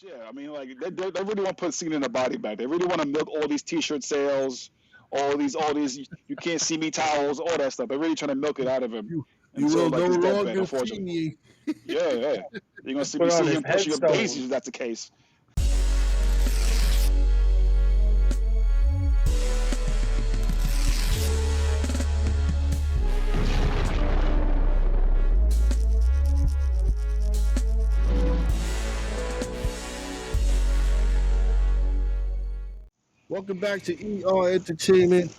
Yeah, I mean, like they really want to put Cena in the body bag. They really want to milk all these T-shirt sales, all these you can't see me towels, all that stuff. They're really trying to milk it out of him You until will like no his deathbed. longer see Unfortunately, me. yeah. You're gonna Put be on seeing his him pushing up daisies headstone. if that's the case. Welcome back to ER Entertainment.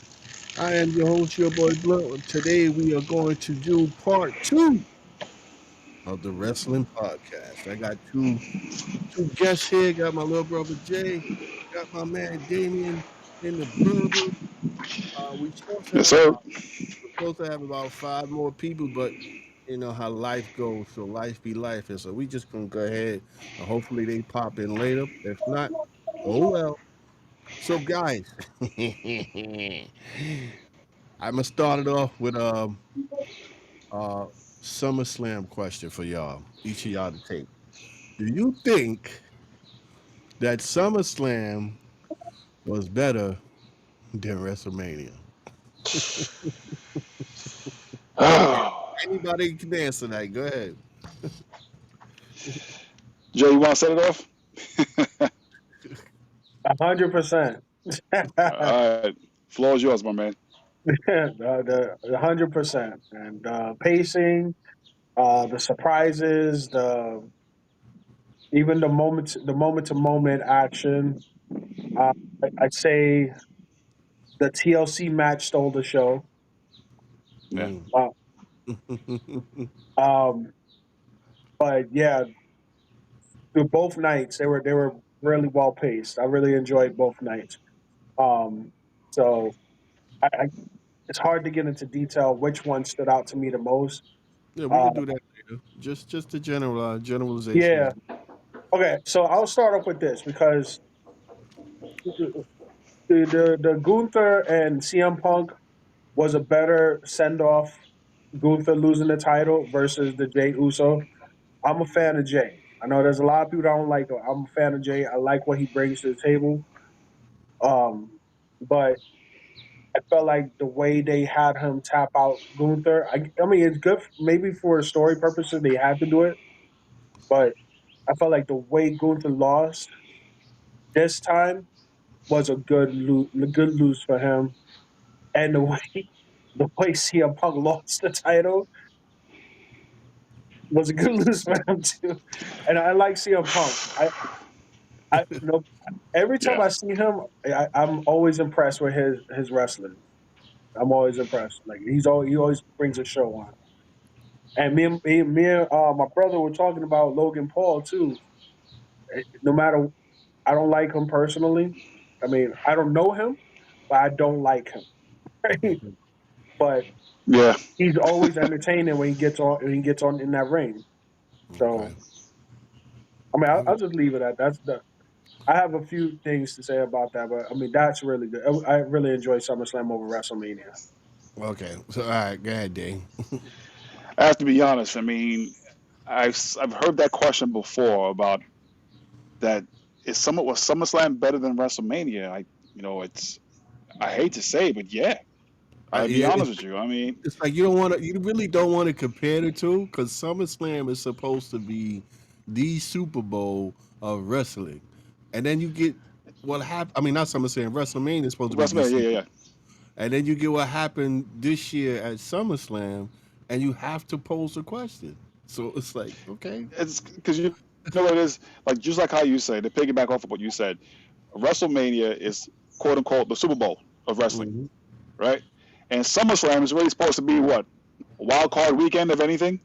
I am your host, your boy Blunt. Today we are going to do part two of the wrestling podcast. I got two guests here. Got my little brother Jay. Got my man Damien in the building. We supposed to Yes, have sir. about five more people, but you know how life goes. So life be life, and so we just gonna go ahead and hopefully they pop in later. If not, oh well. So guys, I'm gonna start it off with uh SummerSlam question for y'all, each of y'all to take. Do you think that SummerSlam was better than WrestleMania? Oh, Anybody can answer that. Go ahead. Jay, you want to set it off? 100%. All right, floor is yours, my man. The 100%. And pacing, the surprises, the even the moment to moment action. Uh, I'd say the TLC match stole the show. Yeah, Mm. Uh, um, but yeah, through both nights they were really well paced. I really enjoyed both nights. Um, so I it's hard to get into detail which one stood out to me the most. Yeah, we Uh, can do that later. Just the generalizations. yeah. Okay. So I'll start off with this because the Gunther and CM Punk was a better send off. Gunther losing the title versus the Jay Uso. I'm a fan of Jay. I know there's a lot of people that don't like him. I'm a fan of Jay. I like what he brings to the table. But I felt like the way they had him tap out Gunther. I mean, it's good maybe for story purposes. They had to do it, but I felt like the way Gunther lost this time was a good lose for him, and the way CM Punk lost the title was a good lose for him too. And I like CM Punk. I you know every time yeah. I see him, I'm always impressed with his wrestling. I'm always impressed. Like he always brings a show on. And me and my brother were talking about Logan Paul too. No matter, I don't like him personally. I mean, I don't know him, but I don't like him. Right? But Yeah. he's always entertaining when he gets on in that ring. So Okay. I mean, I'll just leave it at that's the. I have a few things to say about that, but I mean that's really good. I really enjoy SummerSlam over WrestleMania. Okay. So all right, go ahead, Dane. I have to be honest. I mean, I've heard that question before about that. Was SummerSlam better than WrestleMania? It's I hate to say, but yeah, I'll be Yeah, honest with you. I mean, it's like you really don't want to compare the two because SummerSlam is supposed to be the Super Bowl of wrestling, and then you get what happened. I mean, not SummerSlam. WrestleMania is supposed to be the WrestleMania, Super yeah, Bowl, and then you get what happened this year at SummerSlam, and you have to pose a question. So it's like, okay, it's because you know what it is, like just like how you say, to piggyback off of what you said, WrestleMania is quote unquote the Super Bowl of wrestling, hmm right? And SummerSlam is really supposed to be what, a wild card weekend of anything,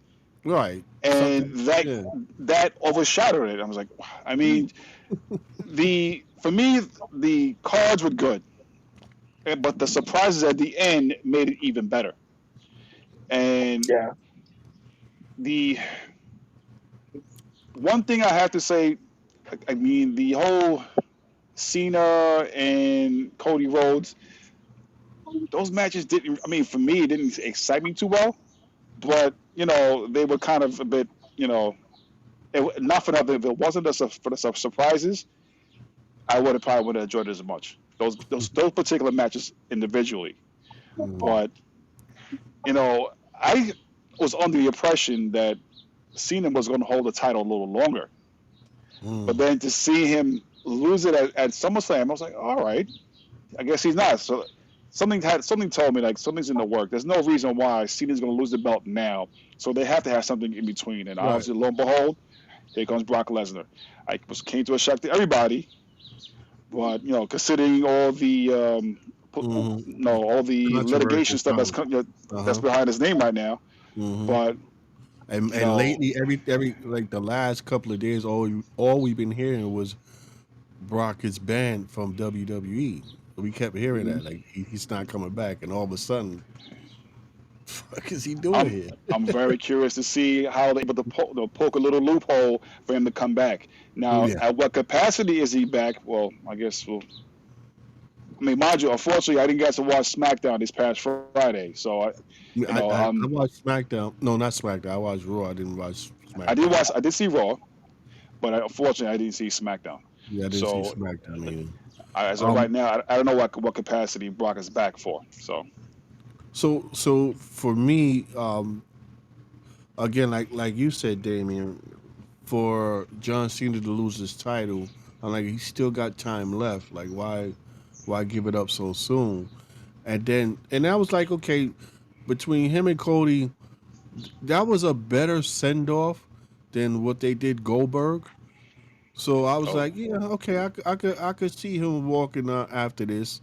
right, and something, that yeah, that overshadowed it. I was like, I mean, the for me the cards were good, but the surprises at the end made it even better. And Yeah, the one thing I have to say, I mean, the whole Cena and Cody Rhodes, those matches didn't. I mean, for me, it didn't excite me too well. But they were kind of a bit, not for nothing. If it wasn't for the surprises, I would have probably would have enjoyed it as much. Those particular matches individually, Mm, but I was under the impression that Cena was going to hold the title a little longer, but mm, then to see him lose it at SummerSlam, I was like, all right, I guess he's not. So something told me like something's in the work. There's no reason why Cena's going to lose the belt now, so they have to have something in between. And right. obviously, lo and behold, here comes Brock Lesnar. I was came to a shock to everybody, but considering all the Mm-hmm. all the Controversy litigation is stuff fine. Uh that's huh. behind his name right now. Mm-hmm. But you And know, lately, every like the last couple of days, all we've been hearing was Brock is banned from WWE. We kept hearing Mhm. that like he's not coming back, and all of a sudden, fuck is he doing I'm here? I'm very curious to see how they able to poke a little loophole for him to come back. Now, Yeah, at what capacity is he back? Well, I guess I mean, mind you, unfortunately, I didn't get to watch SmackDown this past Friday, so I watched SmackDown. No, not SmackDown. I watched Raw. I didn't watch SmackDown. I did see Raw, but unfortunately, I didn't see SmackDown. Yeah, I didn't see So SmackDown either. as of right Um, now, I don't know what capacity Brock is back for. So so for me, again, like you said, Damien, for John Cena to lose his title, I'm like, he still got time left. Like, why give it up so soon? And I was like, okay, between him and Cody, that was a better send off than what they did Goldberg. So I was oh, like, yeah, okay, I could see him walking after this,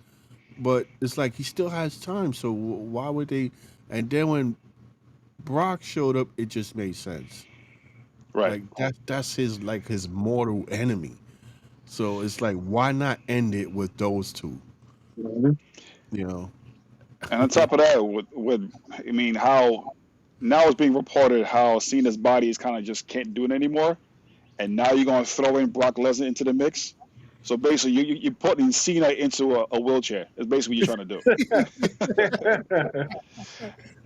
but it's like he still has time. So why would they? And then when Brock showed up, it just made sense. right. Like that's his mortal enemy. So it's like, why not end it with those two? Mhm. You know? And on top of that, with I mean, how now it's being reported how Cena's body is kind of just can't do it anymore, and now you're going to throw in Brock Lesnar into the mix. So basically, you're putting Cena into a wheelchair. That's basically what you're trying to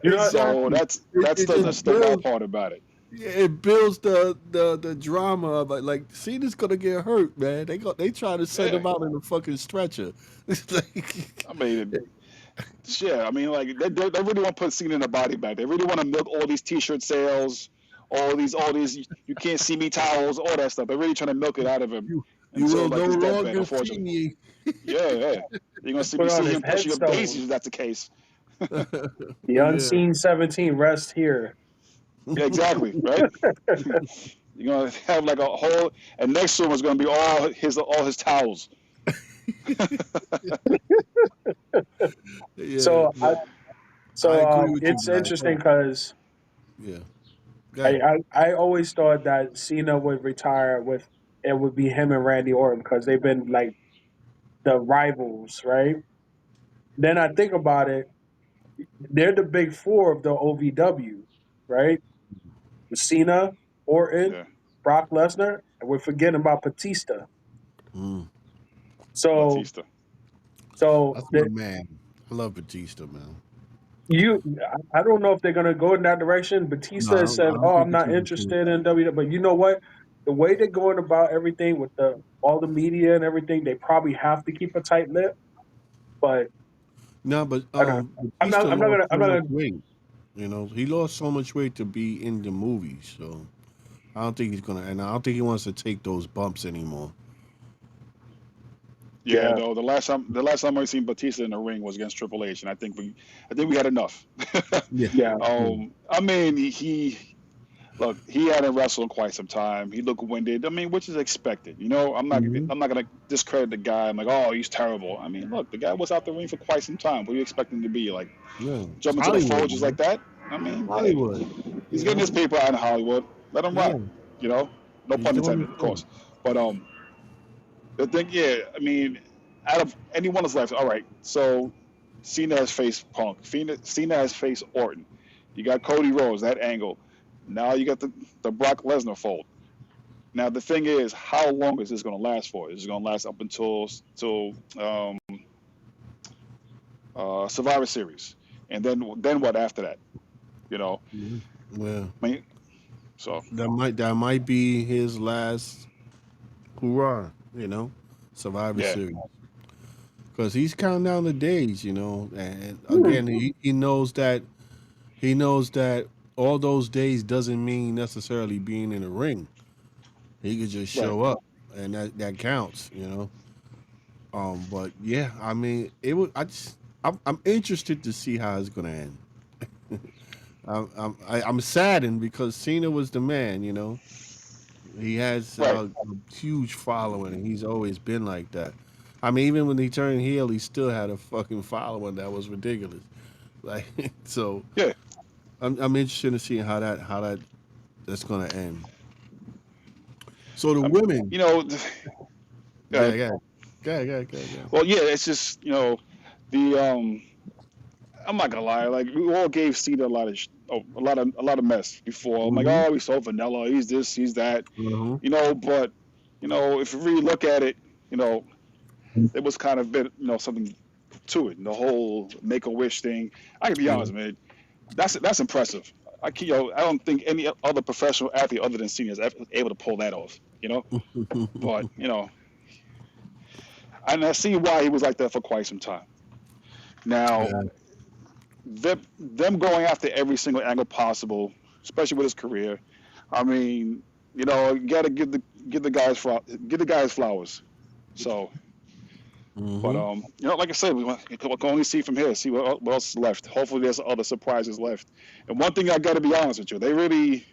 You do. know, So Exactly. that's It the wild builds. part about it. Yeah, it builds the drama of it. Like, Cena's gonna get hurt, man. They try to send Yeah, him out in a fucking stretcher. It's like, I mean, yeah, I mean, like they really want to put Cena in a body bag. They really want to milk all these T-shirt sales, all these you can't see me towels, all that stuff. They're really trying to milk it out of him you until will like no his deathbed. longer see Unfortunately, me. yeah, yeah. You're gonna put on see his him pushing up headstone. daisies if that's the case. The Yeah. unseen 17 rests here. Yeah, exactly, right? You're gonna have like a whole, and next to him is gonna be all his towels. Yeah. So I But I agree with you it's guys. interesting because Yeah. Go ahead. I always thought that Cena would retire with it would be him and Randy Orton because they've been like the rivals, right? Then I think about it, they're the big four of the OVW, right? Cena, Orton, Yeah, Brock Lesnar, and we're forgetting about Batista. Mm. So Batista. so That's my the, man. I love Batista, man. you, I don't know if they're gonna go in that direction. No, Batista I has don't, I said, don't "Oh, think I'm it's not gonna change. interested in WWE," but you know what? The way they're going about everything with the all the media and everything, they probably have to keep a tight lip. But No, but I don't know. Batista I'm not lost gonna. I'm so not much gonna. weight. He lost so much weight to be in the movies. So I don't think he's gonna, and I don't think he wants to take those bumps anymore. Yeah, Yeah, no. The last time I seen Batista in the ring was against Triple H, and I think we had enough. Yeah. yeah, Yeah. I mean, look, he hadn't wrestled in quite some time. He looked winded. I mean, which is expected. Hmm. I'm not gonna discredit the guy. I'm like, oh, he's terrible. I mean, look, the guy was out the ring for quite some time. What do you expect him to be like? Yeah. It's Jump into the Hollywood, Folgers like man. that? I mean, hey, Hollywood. he's getting his paper out in Hollywood. Let him Yeah. rock. You know, no He's pun doing his intended, of thing. course. But the thing, yeah, I mean, out of anyone that's left, all right. So Cena has faced Punk. Cena has faced Orton. You got Cody Rhodes, that angle. Now you got the Brock Lesnar fold. Now the thing is, how long is this going to last for? Is it going to last up until um, Survivor Series, and then what after that? You know, Mhm. Yeah. I mean, So That might be his last hoorah, Survivor yeah, Series, because he's counting down the days, and Hmm. again he knows that all those days doesn't mean necessarily being in the ring. He could just right, show up, and that counts. But yeah, I mean, it would. I'm interested to see how it's gonna end. I'm saddened because Cena was the man. He has right. a huge following, and he's always been like that. I mean, even when he turned heel, he still had a fucking following that was ridiculous. Like, so Yeah, I'm interested in seeing that's gonna end. So the um, women, you know, yeah, uh, yeah, yeah. well, yeah, it's just the I'm not gonna lie, like we all gave Cena a lot of a lot of mess before. I'm like, Mm-hmm. oh, he's so vanilla, he's this, he's that, Mm-hmm. but if you really look at it, you know, there was kind of bit, something to it. The whole Make a Wish thing. I can be Yeah. honest, man. That's impressive. I don't think any other professional athlete other than Cena is able to pull that off. But and I see why he was like that for quite some time. Now, Yeah. them going after every single angle possible, especially with his career. I mean, you got to give the guys flowers. So, but Mm-hmm. like I said, we can only see from here. See what else is left. Hopefully, there's other surprises left. And one thing I got to be honest with you, they really,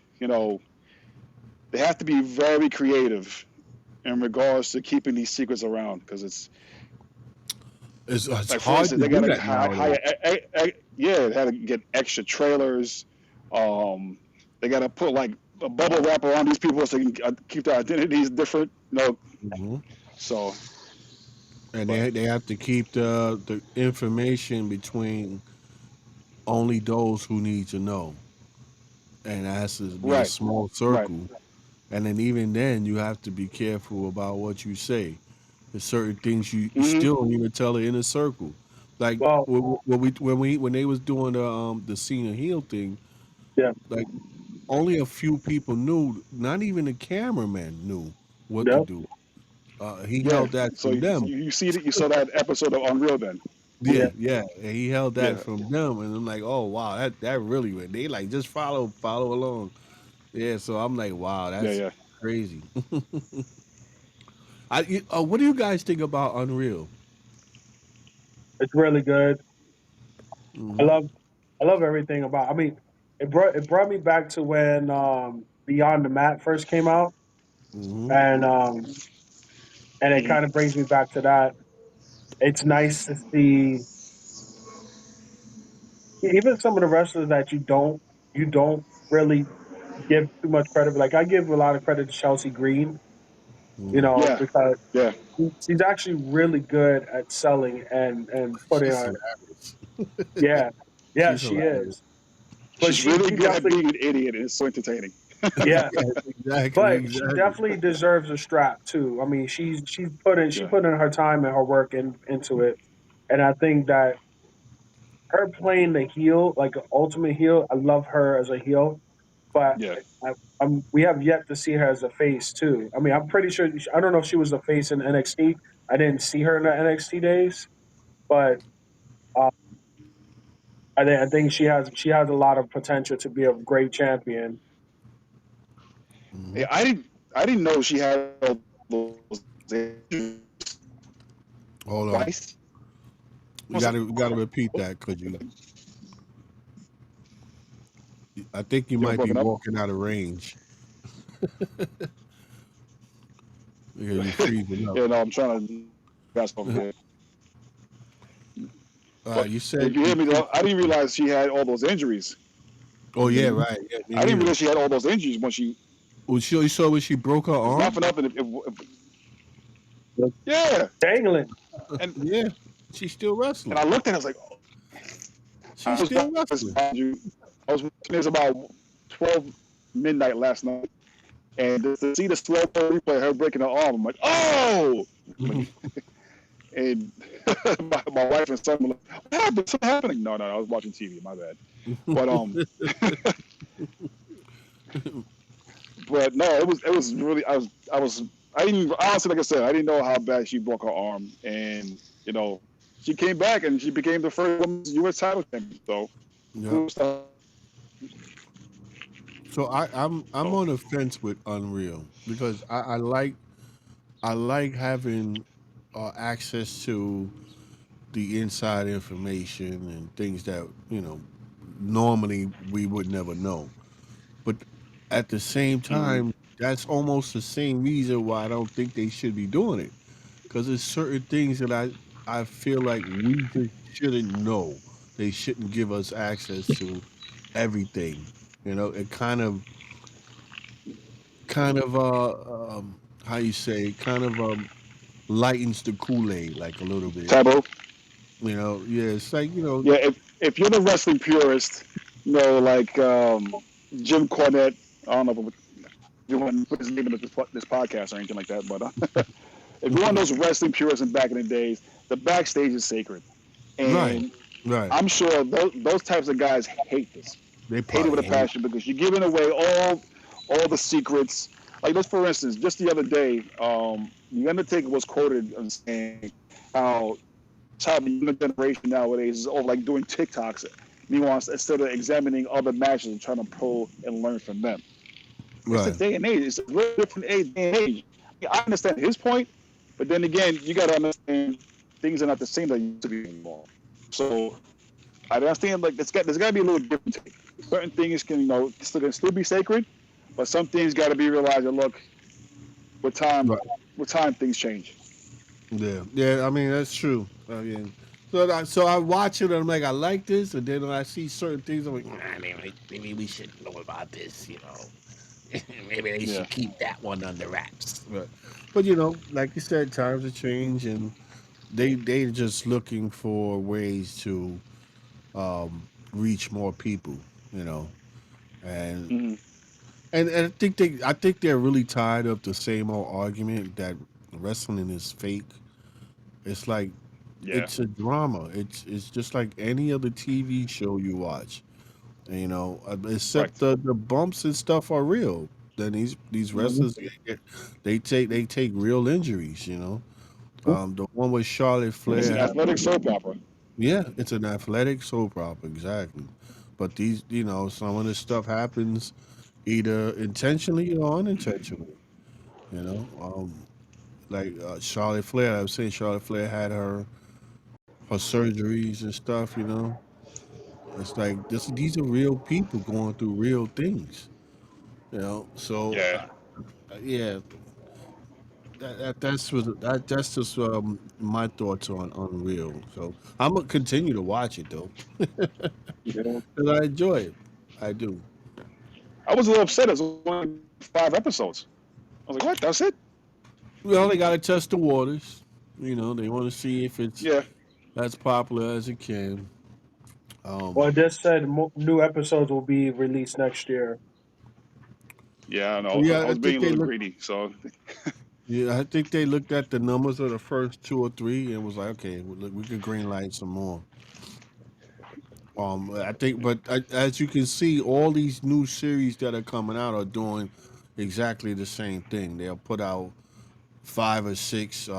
they have to be very creative in regards to keeping these secrets around because it's It's like, for hard instance, to they got do to that nowadays. yeah, they had to get extra trailers. Um, they got to put like a bubble wrap around these people so they can keep their identities different. Hmm. So, And but they have to keep the information between only those who need to know, and it has to be a right, small right, circle. And then even then, you have to be careful about what you say. There's certain things you hmm, still don't even tell the inner circle. Like Well, when they was doing the senior heel thing, yeah, like only a few people knew. Not even the cameraman knew what to yep, do. He yeah. held that So from them. you see that you saw that episode of Unreal then, yeah. Yeah, yeah. And he held that yeah, from them, and I'm like, oh wow, that really went. They like just follow along. Yeah, so I'm like, wow, yeah, that's yeah. crazy. What do you guys think about Unreal? It's really good. I Hmm. love I love everything about. I mean, it brought me back to when Beyond the Mat first came out, Hmm. and it Hmm. kind of brings me back to that. It's nice to see even some of the wrestlers that you don't really give too much credit. Like I give a lot of credit to Chelsea Green, Hmm. Yeah, because yeah. she's actually really good at selling and putting She's on. hilarious. Yeah, yeah, She's she hilarious. is. But She's she really she good at definitely being an idiot, and it's so entertaining. yeah, Yeah, exactly, but she exactly. definitely deserves a strap too. I mean, she Yeah, put in her time and her work into it, and I think that her playing the heel, like an ultimate heel, I love her as a heel, but yeah. we have yet to see her as a face too. I mean, I'm pretty sure. I don't know if she was a face in NXT. I didn't see her in the NXT days, but uh, I think she has a lot of potential to be a great champion. Hmm. Yeah, I didn't know she had all those Hold on, twice. you gotta repeat that because I think you You know, might be broken up. walking out of range. Yeah, you freezing up. Yeah, no, I'm trying to grasp over here. But You if said you you hear me, keep though, I didn't freezing. realize she had all those injuries. Oh yeah, right. Yeah, me I didn't neither. realize she had all those injuries when she. Well, you saw when she broke her It's not arm. for nothing. Yeah, Dangling. and Yeah, she's still and I wrestling. looked at it, I was like, She's I was still watching this, wrestling. mind you. I was watching this about 12 midnight last night, and to see the slow replay, her breaking her arm, I'm like, oh. And my wife and son were like, "What happened? Something happening?" No, no, I was watching TV. My bad. But but no, it was really I didn't honestly, like I said, I didn't know how bad she broke her arm, and she came back and she became the first women's U.S. title champion. So Yep. kudos to her. So I'm So on the fence with Unreal because I like having access to the inside information and things that normally we would never know. But at the same mhm. time, that's almost the same reason why I don't think they should be doing it. Because there's certain things that I feel like we just shouldn't know. They shouldn't give us access to everything. It kind of how you say, kind of lightens the Kool Aid like a little bit. Taboo. Yeah, it's like Yeah, if you're the wrestling purist, like Jim Cornette. I don't know if you want to put his name in this podcast or anything like that, but if you're one of those wrestling purists in back in the days, the backstage is sacred, right, and right. I'm sure those types of guys hate this, They hate it with probably a hate. passion because you're giving away all the secrets. Like this, for instance, just the other day, the Undertaker was quoted on saying how child the younger generation nowadays is over like doing TikToks. Meanwhile, instead of examining other matches and trying to pro and learn from them, it's a Right, day and age. It's a real different day and age. I understand his point, but then again, you got to understand things are not the same that they used to be anymore. So I understand like there's got to be a little give and take. Certain things can still be sacred, but some things got to be realized that look, with time, right. with time things change. Yeah, yeah. I mean, that's true. I mean, so I watch it and I'm like, I like this, and then when I see certain things, I'm like, nah, maybe we should know about this. Maybe they Yeah. should keep that one under wraps. But like you said, times have changed, and they're just looking for ways to reach more people. You know, and Hmm. and I think they're really tired of the same old argument that wrestling is fake. It's like Yeah. it's a drama. It's just like any other TV show you watch. Except Right. the bumps and stuff are real. Then these Mhm. wrestlers they take real injuries. The one with Charlotte It's an Flair. athletic soap opera. Yeah, it's an athletic soap opera, exactly. But some of this stuff happens either intentionally or unintentionally. You know, like Charlotte Flair. I was saying Charlotte Flair had her surgeries and stuff. It's like these are real people going through real things. So Yeah. yeah, that's just my thoughts on Unreal. So I'm gonna continue to watch it though, Yeah. because I enjoy it. I do. I was a little upset. It was only 5 episodes. I was like, what? That's it? Well, they got to test the waters. They want to see if it's Yeah. as popular as it can. Um, Well, this said new episodes will be released next year. Yeah, I know. yeah, I was being a little greedy. So, I think they looked at the numbers of the first two or three and was like, okay, well, look, we could green light some more. I think, but as you can see, all these new series that are coming out are doing exactly the same thing. They'll put out five or six.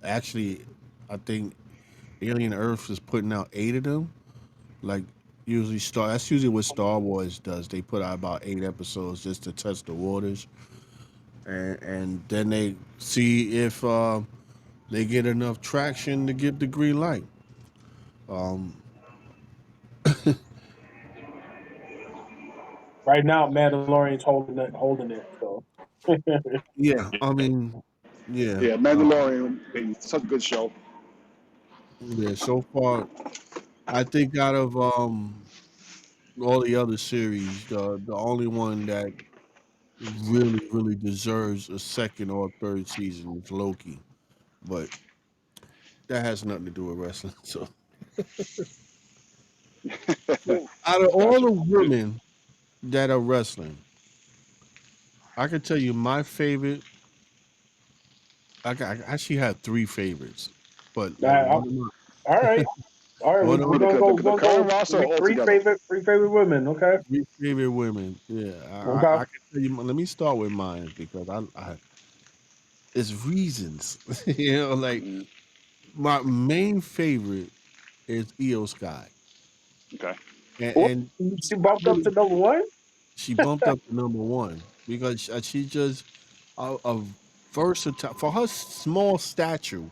Actually, I think Alien Earth is putting out eight of them. Like usually, that's usually what Star Wars does. They put out about eight episodes just to test the waters, and then they see if they get enough traction to give the green light. Um, Right now, Mandalorian's holding it. So yeah, I yeah. mean, yeah. Yeah. Mandalorian, such a good show. Yeah, so far, I think out of all the other series, the only one that really really deserves a second or third season is Loki, but that has nothing to do with wrestling. So out of all Gotcha. the women that are wrestling, I can tell you my favorite. I actually have three favorites, but like all one of my right, All right, Oh we're, no, we're no. gonna go. We're The gonna current go roster three, three altogether. favorite three favorite women. Okay. Three favorite women. Yeah, Okay. I can tell you. Let me start with mine because I it's reasons. Like Mm, my main favorite is Io Sky, okay. Ooh, and she I bumped up really to number one. she bumped up to number one because she just a versatile for her small stature.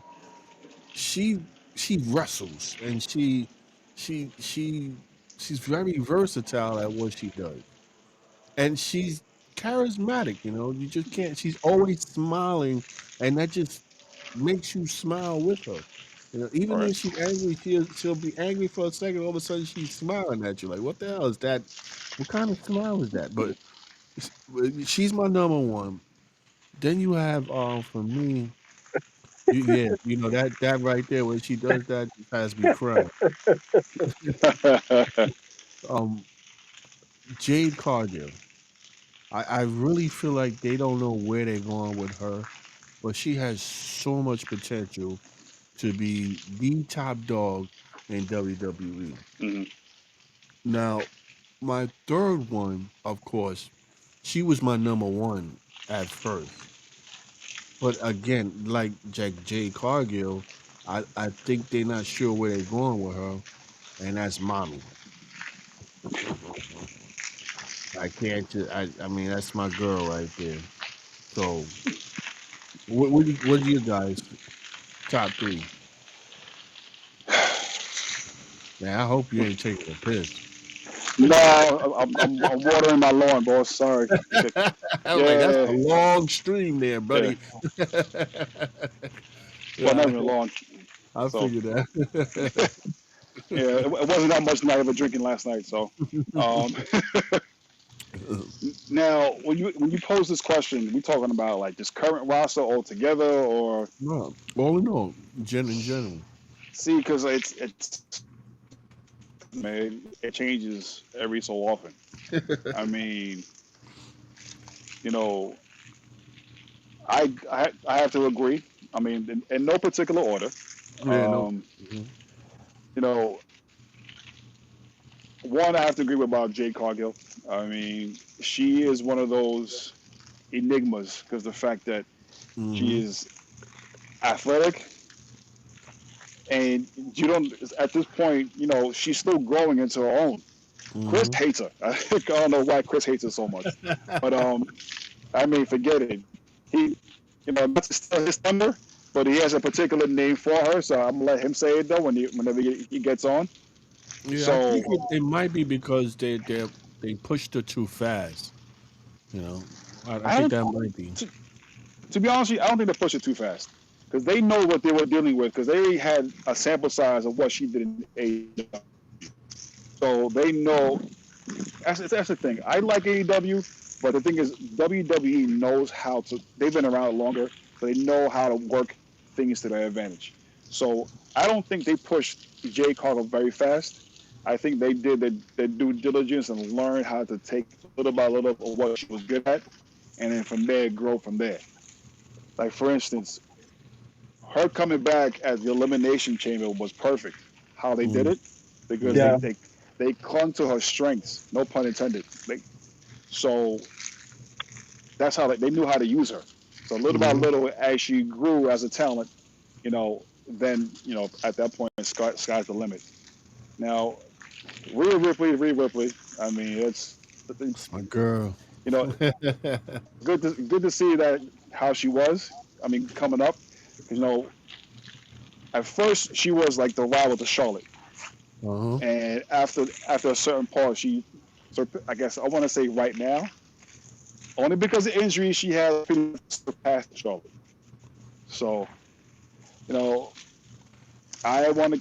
She she wrestles and she she she's very versatile at what she does, and she's charismatic. You just can't. She's always smiling, and that just makes you smile with her. All Even right. if she's angry, she'll be angry for a second. All of a sudden, she's smiling at you. Like, what the hell is that? What kind of smile is that? But she's my number one. Then you have for me, yeah, that right there when she does that just has me crying. Um, Jade Cargill. I really feel like they don't know where they're going with her, but she has so much potential to be the top dog in WWE. Mhm. Now, my third one, of course, she was my number one at first. But again, like Jack J. Cargill, I think they're not sure where they're going with her, and that's mommy. I can't. I mean, that's my girl right there. So, what are you guys top three? Man, I hope you ain't taking a piss. No, I'm watering my lawn, boss. Sorry. Okay. I'm like, that's Yeah, a long stream there, yeah. buddy. Well, not Yeah, even lawn. I So, figured that. yeah, it wasn't that much night of a drinking last night. So, um, now when you pose this question, we talking about like this current roster altogether, or No, well, no, in general. see, because it's man, it changes every so often. I mean, you know, I have to agree. I mean, in no particular order. Yeah, no. Um, Mhm. you know, one I have to agree with about Jade Cargill. I mean, she is one of those enigmas because the fact that she Mhm. is athletic and you don't at this point, she's still growing into her own. Chris Mhm. hates her. I don't know why Chris hates her so much, but I mean, forget it. He, not to steal his thunder, but he has a particular name for her, so I'm gonna let him say it though whenever he gets on. Yeah, I So think it might be because they pushed her too fast. You know, I I think don't. that might be. To be honest, with you, I don't think they pushed it too fast because they know what they were dealing with because they had a sample size of what she did in AEW. So they know that's the thing. I like AEW, but the thing is, WWE knows how to. They've been around longer, so they know how to work things to their advantage. So I don't think they pushed Jay Cargill very fast. I think they did their due diligence and learned how to take little by little of what she was good at, and then from there grow from there. Like for instance, her coming back at the Elimination Chamber was perfect. How they did Mm, it, because they Yeah. mhm. they, they clung to her strengths. No pun intended. So that's how they knew how to use her. So little by Mhm. little, as she grew as a talent, then at that point, sky's the limit. Now, Rhea Ripley. I mean, it's It's my girl. you know good to see that how she was. I mean, coming up, 'cause, at first she was like the rival to Charlotte, Uh-huh. and after a certain part, so I guess I want to say right now, only because of injuries she has pretty much surpassed Charlotte. So you know, I'm gonna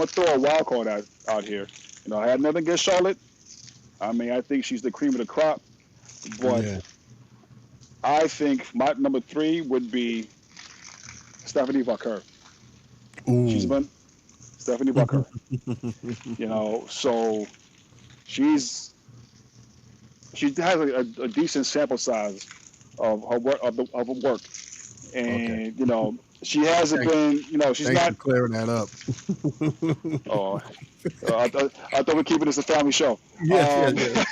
throw a wild card out here. I had nothing against Charlotte. I mean, I think she's the cream of the crop, but Yeah. I think my number three would be Stephanie Vaquer. She's Ooh. been Stephanie Vaquer. So she's she has a decent sample size of her work of her work, Okay. and She hasn't Thanks, been. You know, she's thanks for not. clearing that up. Oh, I thought we're keeping this a family show. Yes, yes, Um, yes.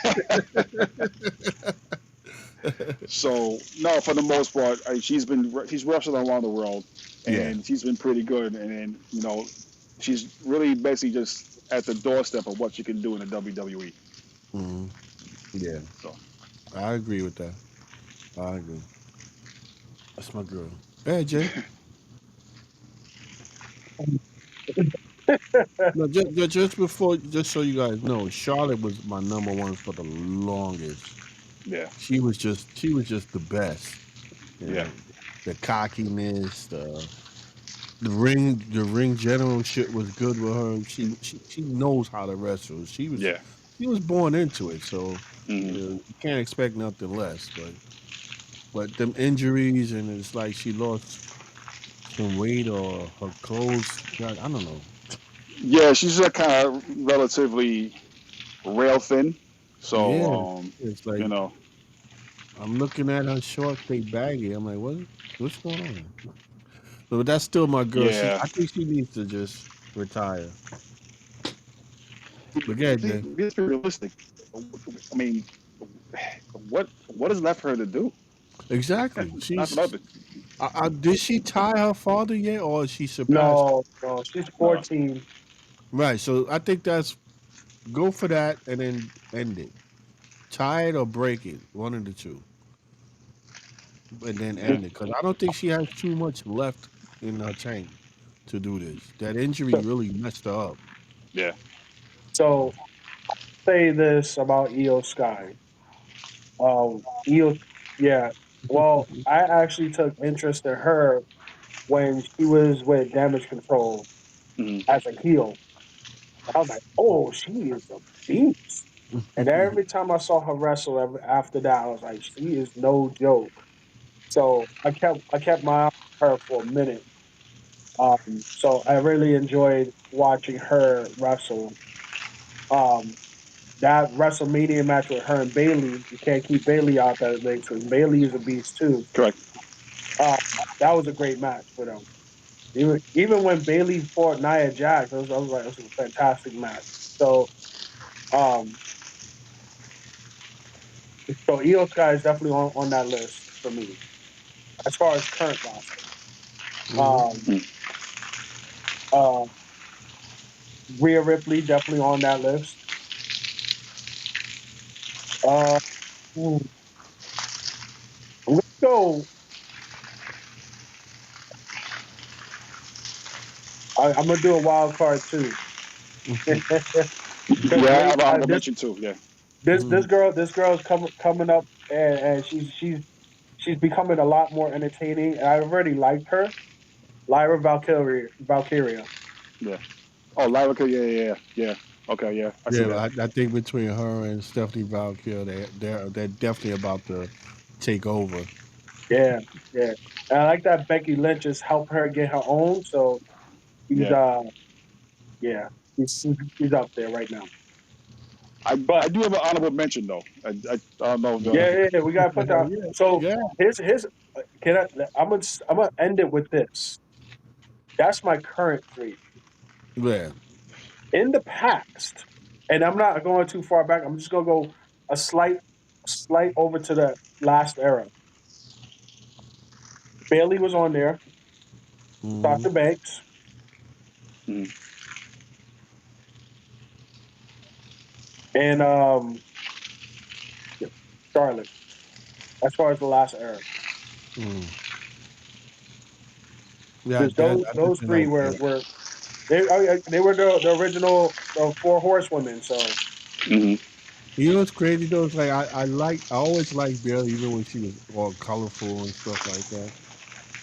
so no, for the most part, she's wrestled around the world, Yeah. and she's been pretty good. And you know, she's really basically just at the doorstep of what she can do in the WWE. Hmm. Yeah. So I agree with that. I agree. That's my girl. Hey, Jay. No, just before, just so you guys know, Charlotte was my number one for the longest. yeah, She was just the best. You yeah, know, the cockiness, the ring generalship was good with her. She knows how to wrestle. yeah. She was born into it, so Hmm. you can't expect nothing less. But them injuries and it's like she lost some weight or her clothes. I don't know. Yeah, she's a kind of relatively rail thin. So Yeah, it's like you know, I'm looking at her shorts, they baggy. I'm like, what's going on? But that's still my girl. yeah. I think she needs to just retire. But yeah, Jay. Let's be realistic. I mean, what is left for her to do? Exactly. Not for nothing. Did she tie her father yet, or she surpassed? No, no, she's No. 14. Right. So I think that's go for that and then end it. Tie it or break it, one of the two, and then Yeah. end it. Because I don't think she has too much left in her tank to do this. That injury So, really messed her up. Yeah. so say this about Io Sky. Io, yeah. Well, I actually took interest in her when she was with Damage Control Hmm. as a heel. I was like, oh, she is a beast. And every time I saw her wrestle after that, I was like, she is no joke. So I kept my eye on her for a minute. So I really enjoyed watching her wrestle. Um, that WrestleMania match with her and Bailey, you can't keep Bailey out that mix because Bailey is a beast too. Correct. Uh, that was a great match for them. Even when Bailey fought Nia Jax, I was like, it was a fantastic match. So, um, so Io Sky is definitely on that list for me as far as current roster. Hmm. Um, uh, Rhea Ripley definitely on that list. Uh, I'm gonna go. I'm gonna do a wild card too. Because Yeah, I have a mention too. Yeah. this girl is coming up and she's becoming a lot more entertaining. And I already liked her, Lyra Valkyria. Yeah. Oh, Lyrica. Yeah, yeah, yeah. Yeah. Okay. Yeah, I see Yeah, that. I think between her and Stephanie Valkyrie, they're definitely about to take over. Yeah, yeah. And I like that Becky Lynch is helping her get her own. So she's Yeah. yeah, she's up there right now. I But do have an honorable mention though. I don't know. yeah, yeah, yeah, we gotta put that. Yeah, So yeah, his can I'm gonna end it with this. That's my current three. yeah. In the past, and I'm not going too far back. I'm just gonna go a slight over to the last era. Bailey was on there. Hmm. Sasha Banks Mhm. and Charlotte. As far as the last era, Hmm. Yeah, because I those definitely three like that. were they were the original four horsewomen. So Mhm. You know what's crazy though? It's like I always liked Bill even when she was all colorful and stuff like that.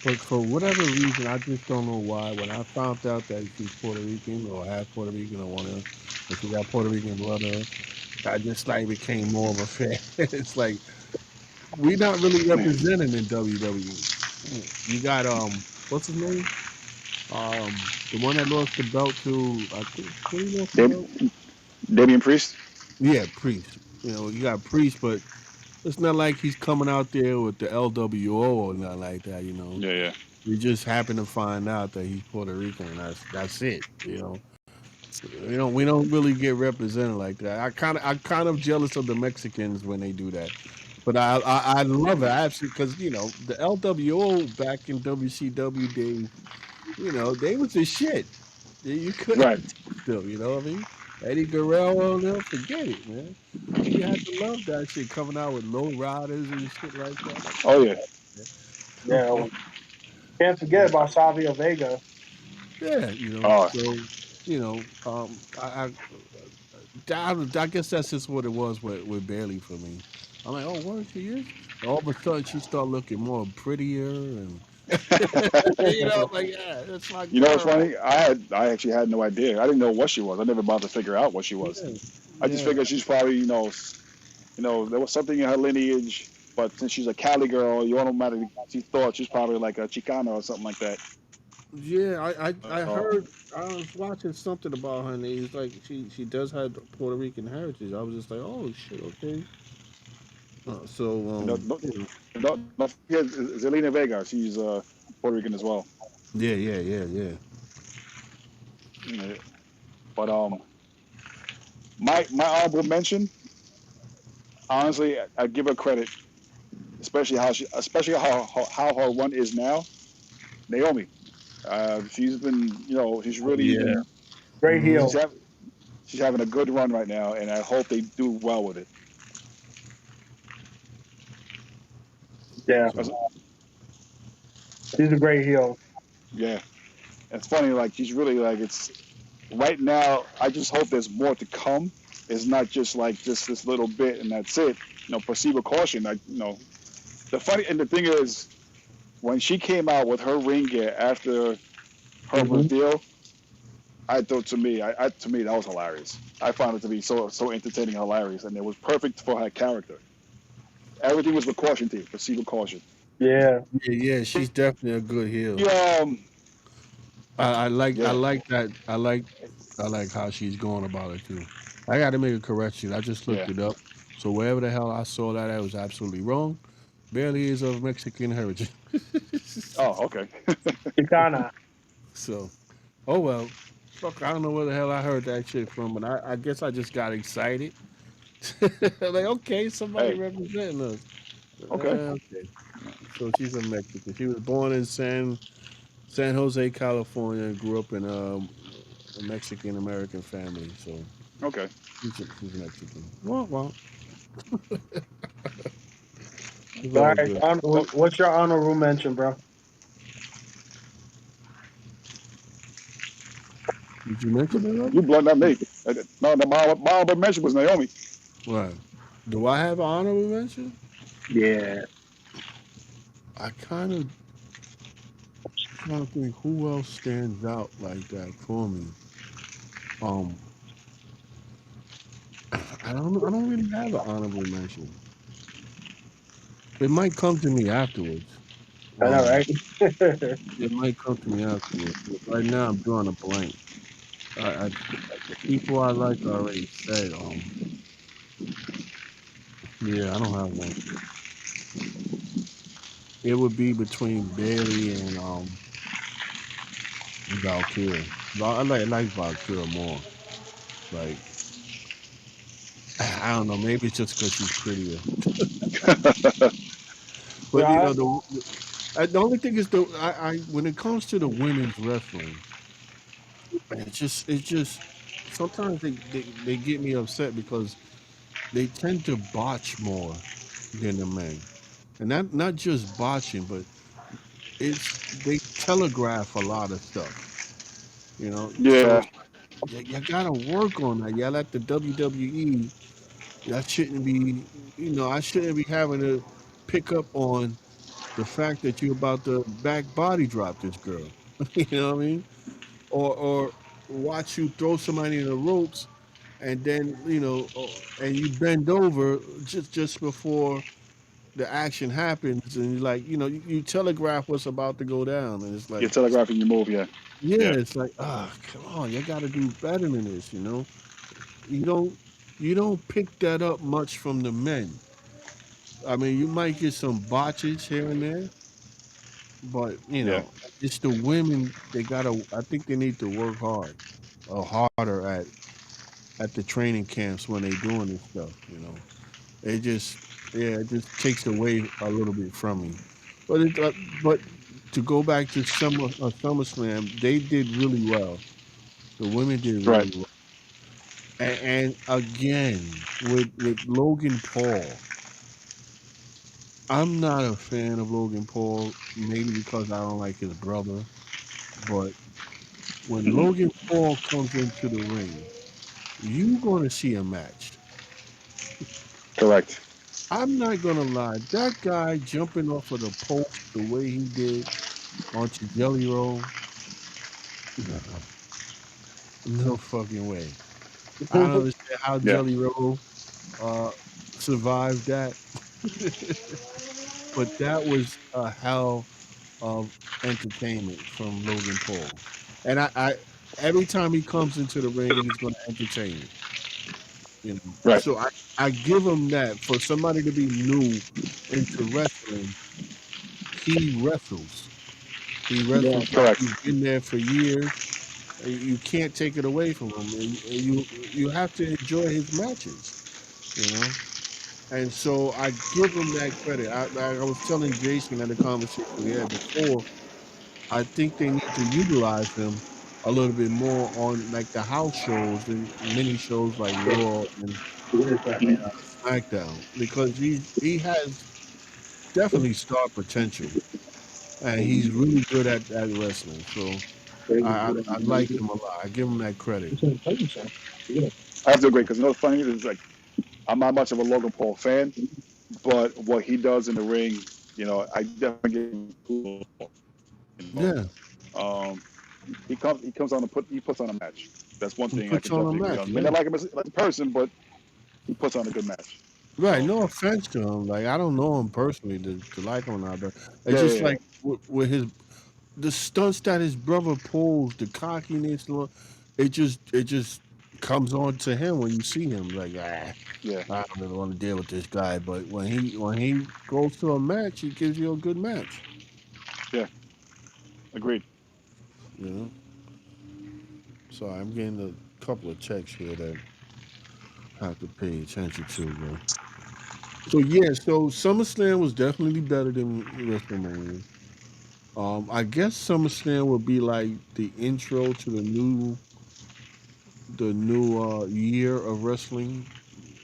But for whatever reason, I just don't know why. When I found out that she's Puerto Rican or half Puerto Rican or one of, or she got Puerto Rican blood in her, I just like became more of a fan. It's like we not really represented in WWE. You got what's his name? The one that lost the belt to I think did he lost the belt? Dam- Damian Priest. Yeah, Priest. You know, you got Priest, but it's not like he's coming out there with the LWO or nothing like that. You know, Yeah, yeah. We just happen to find out that he's Puerto Rican, and that's it. We don't really get represented like that. I kind of jealous of the Mexicans when they do that, but I love it. I absolutely because the LWO back in WCW days, they was the shit. You couldn't Right. touch them. You know what I mean? Eddie Guerrero, they'll forget it, man. You had to love that shit coming out with low riders and shit like that. Like, Oh come yeah. on, man. Come Yeah, on. can't forget Yeah. about Savio Vega. Yeah, Oh, so I guess that's just what it was with Bailey for me. I'm like, oh, what she is? All of a sudden, she started looking more prettier, and like, yeah, that's my you know what's girl. funny? I actually had no idea. I didn't know what she was. I never bothered to figure out what she was. Yeah, I just yeah, figured she's probably there was something in her lineage, but since she's a Cali girl, you automatically she thought she's probably like a Chicana or something like that. yeah. I Uh, heard. I was watching something about her, and it's like she does have Puerto Rican heritage. I was just like, oh shit, okay. So and don't forget Zelina Vega. She's Puerto Rican as well. yeah, yeah, yeah, yeah. Yeah. But my honorable mention, honestly, I give her credit, especially how her run is now. Naomi, she's been, she's really Yeah. been, Great Hmm. she's heel. have, she's having a good run right now, and I hope they do well with it. Yeah, So 'Cause, she's a great heel. yeah, it's funny. Like she's really like it's right now. I just hope there's more to come. It's not just like just this little bit and that's it. Proceed with caution. Like the funny and the thing is, when she came out with her ring gear after her Hmm. reveal, I thought to me that was hilarious. I found it to be so entertaining, hilarious, and it was perfect for her character. Everything was with caution, team. Proceed with caution. Yeah, yeah, yeah, she's definitely a good heel. Yeah, I yeah. like that. I like how she's going about it too. I got to make a correction. I just looked Yeah. it up. So wherever the hell I saw that, I was absolutely wrong. Barely is of Mexican heritage. Oh, okay. Chicana. So, oh well. Fuck, I don't know where the hell I heard that shit from, but I guess I just got excited. Like, okay, somebody Hey, representing us. okay, Okay. So she's a Mexican. She was born in San Jose, California, and grew up in a Mexican American family. So okay. she's Mexican. Well, it's All all right, good. Oh, what's your honorable mention, bro? Did you mention it you already? blunt not me. No, my honorable mention was Naomi. Right. Do I have an honorable mention? Yeah, I kind of trying to think who else stands out like that for me. Um, I don't really have an honorable mention. It might come to me afterwards. I know, Um, right? it might come to me afterwards. But right now, I'm drawing a blank. The people I like I already said. Yeah, I don't have one. It would be between Bailey and Valkyria. I like Valkyria more. Like I don't know. Maybe it's just because she's prettier. But Yeah, the only thing is I when it comes to the women's wrestling, it's just sometimes they get me upset because they tend to botch more than the men, and not just botching, but it's they telegraph a lot of stuff. So Yeah, you gotta work on that. Yeah, like the WWE, that shouldn't be. I shouldn't be having to pick up on the fact that you're about to back body drop this girl. You know what I mean? Or watch you throw somebody in the ropes, and then and you bend over just before the action happens, and you telegraph what's about to go down, and it's you're like, telegraphing your move. Yeah, yeah, yeah, it's like, come on, you got to do better than this. You don't you don't pick that up much from the men. I mean, you might get some botches here and there, but Yeah. it's the women. They gotta. I think they need to work hard, or harder at the training camps when they doing this stuff. It just yeah, it just takes away a little bit from me. But but to go back to SummerSlam, they did really well. The women did Right. really well. And again, with Logan Paul, I'm not a fan of Logan Paul, maybe because I don't like his brother. But when Hmm. Logan Paul comes into the ring, you're going to see a match. Correct. I'm not going to lie. That guy jumping off of the post the way he did onto Jelly Roll, no, no fucking way. I don't understand how Yeah. Jelly Roll uh, survived that, but that was a hell of entertainment from Logan Paul. And I every time he comes into the ring, he's going to entertain me. Right. So I give him that for somebody to be new into wrestling. He wrestles. He wrestles like Correct. he's been there for years. You can't take it away from him. You have to enjoy his matches. You know. And so I give him that credit. I was telling Jason in the conversation we had before. I think they need to utilize him a little bit more on like the house shows and mini shows like Raw and Mhm. SmackDown because he has definitely star potential and he's really good at wrestling. So I like him a lot. I give him that credit. I have to agree because what's funny is like I'm not much of a Logan Paul fan, but what he does in the ring, I definitely give him kudos. You know, Yeah, um, he comes on to he puts on a match. That's one he thing I puts can on a definitely agree match. on. May Yeah, not like him as a person, but he puts on a good match. right. So No offense to him. Like I don't know him personally to like him or not, but it's yeah, just yeah, like with his the stunts that his brother pulls, the cockiness, it just comes on to him when you see him. Like yeah, I don't really want to deal with this guy, but when he goes to a match, he gives you a good match. yeah. Agreed. You know. So I'm getting a couple of checks here that I have to pay attention to. So yeah, so SummerSlam was definitely better than WrestleMania. I guess SummerSlam would be like the intro to the new year of wrestling.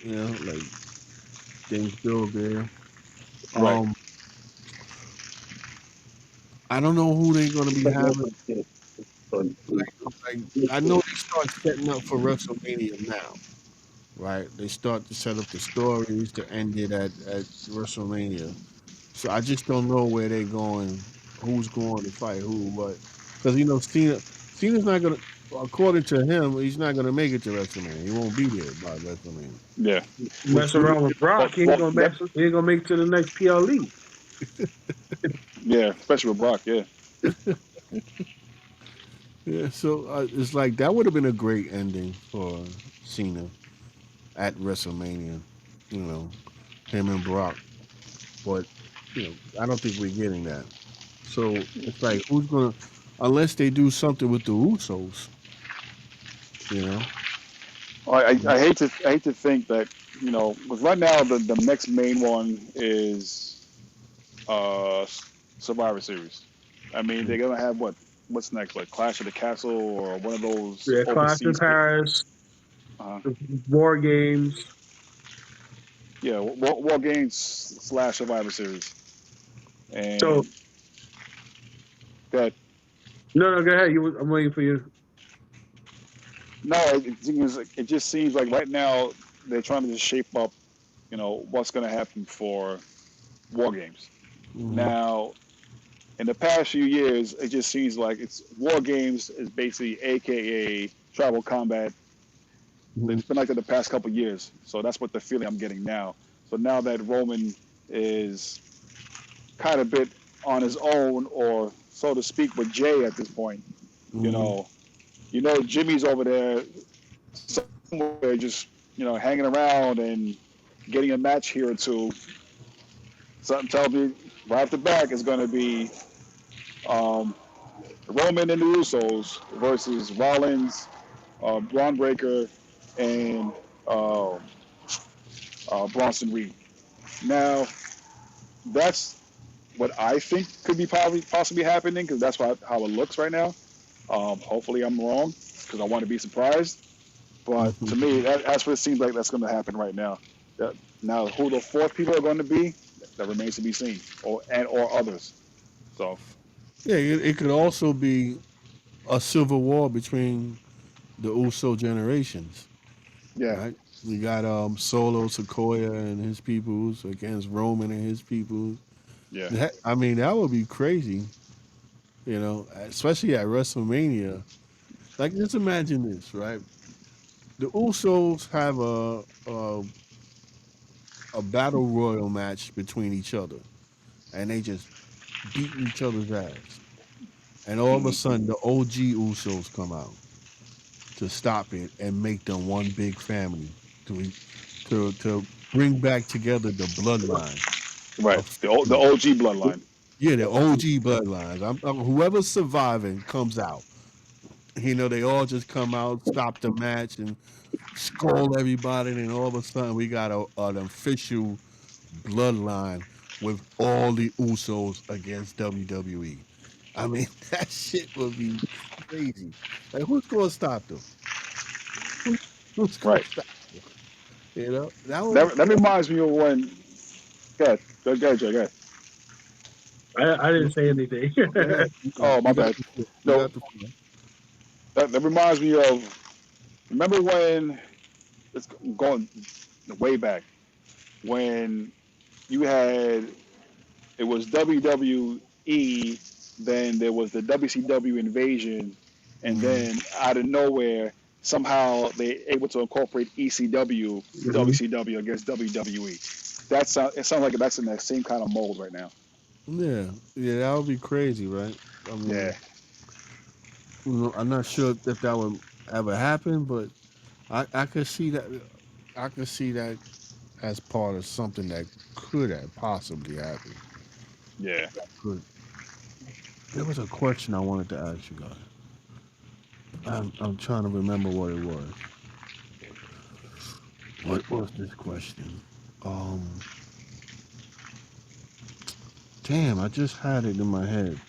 Like things build there. Right. Um, I don't know who they're gonna be having. Like I know they start setting up for WrestleMania now, right? They start to set up the stories to end it at WrestleMania. So I just don't know where they're going, who's going to fight who, but because Cena's not gonna, according to him, he's not gonna make it to WrestleMania. He won't be there by WrestleMania. Yeah. Which Mess really, around with Brock, Well, well, that he ain't gonna make it to the next PLE. yeah, especially with Brock. Yeah, yeah. So it's like that would have been a great ending for Cena at WrestleMania. You know, him and Brock, but I don't think we're getting that. So it's like who's gonna, unless they do something with the Usos, you know. I hate to think that because right now the next main one is Survivor Series. I mean, they're gonna have what's next, like Clash of the Castle or one of those Yeah, Clash in overseas. Paris, Uh, War Games. yeah, War Games / Survivor Series, So and that no, go ahead. I'm waiting for you. no, it just seems like right now they're trying to just shape up, what's gonna happen for War Games. Mhm. Now, in the past few years, it just seems like it's War Games is basically AKA Tribal Combat. Mhm. It's been like that the past couple of years, so that's what the feeling I'm getting now. So now that Roman is kind of bit on his own, or so to speak, with Jay at this point, you Mhm. know, Jimmy's over there somewhere, just hanging around and getting a match here or two. Something tells me right off the back is going to be Um, Roman and the Usos versus Rollins, Braun Breaker, and uh, Bronson Reed. Now, that's what I think could be probably possibly happening because that's how it looks right now. Hopefully, I'm wrong because I want to be surprised. But to me, that's what it seems like that's going to happen right now. That, now, who the fourth people are going to be, that remains to be seen, or others. So, Yeah, it could also be a civil war between the Uso generations, yeah, right? We got Solo Sequoia and his peoples against Roman and his peoples. yeah, I mean, that would be crazy, especially at WrestleMania. Like, just imagine this, right? The Usos have a battle royal match between each other, and they just beating each other's ass. And all of a hmm sudden, the OG Usos come out to stop it and make them one big family to to bring back together the bloodline right. of The family. OG bloodline. Yeah, the OG bloodlines. Whoever's surviving comes out. They all just come out, stop the match, and skull everybody, and all of a sudden we got an official bloodline with all the Usos against WWE. I mean, that shit would be crazy. Like, who's going to stop them? Who, who's going Right. to stop them? That would be That crazy. reminds me of when. Go ahead, Jay. Go ahead. I didn't say anything. Go ahead. You got, Oh, my you got bad. the floor. You No, got the floor. that reminds me of. Remember when it's going way back when you had it was WWE, then there was the WCW invasion, and Mm-hmm. then out of nowhere, somehow they able to incorporate ECW, Mhm. WCW against WWE. It sounds like that's in that same kind of mold right now. Yeah, yeah, that would be crazy, right? I Yeah, mean, I'm not sure if that would ever happen, but I could see that. I could see that as part of something that could have possibly happened. yeah. Could There was a question I wanted to ask you guys. I'm trying to remember what it was. What was this question? Um, Damn, I just had it in my head.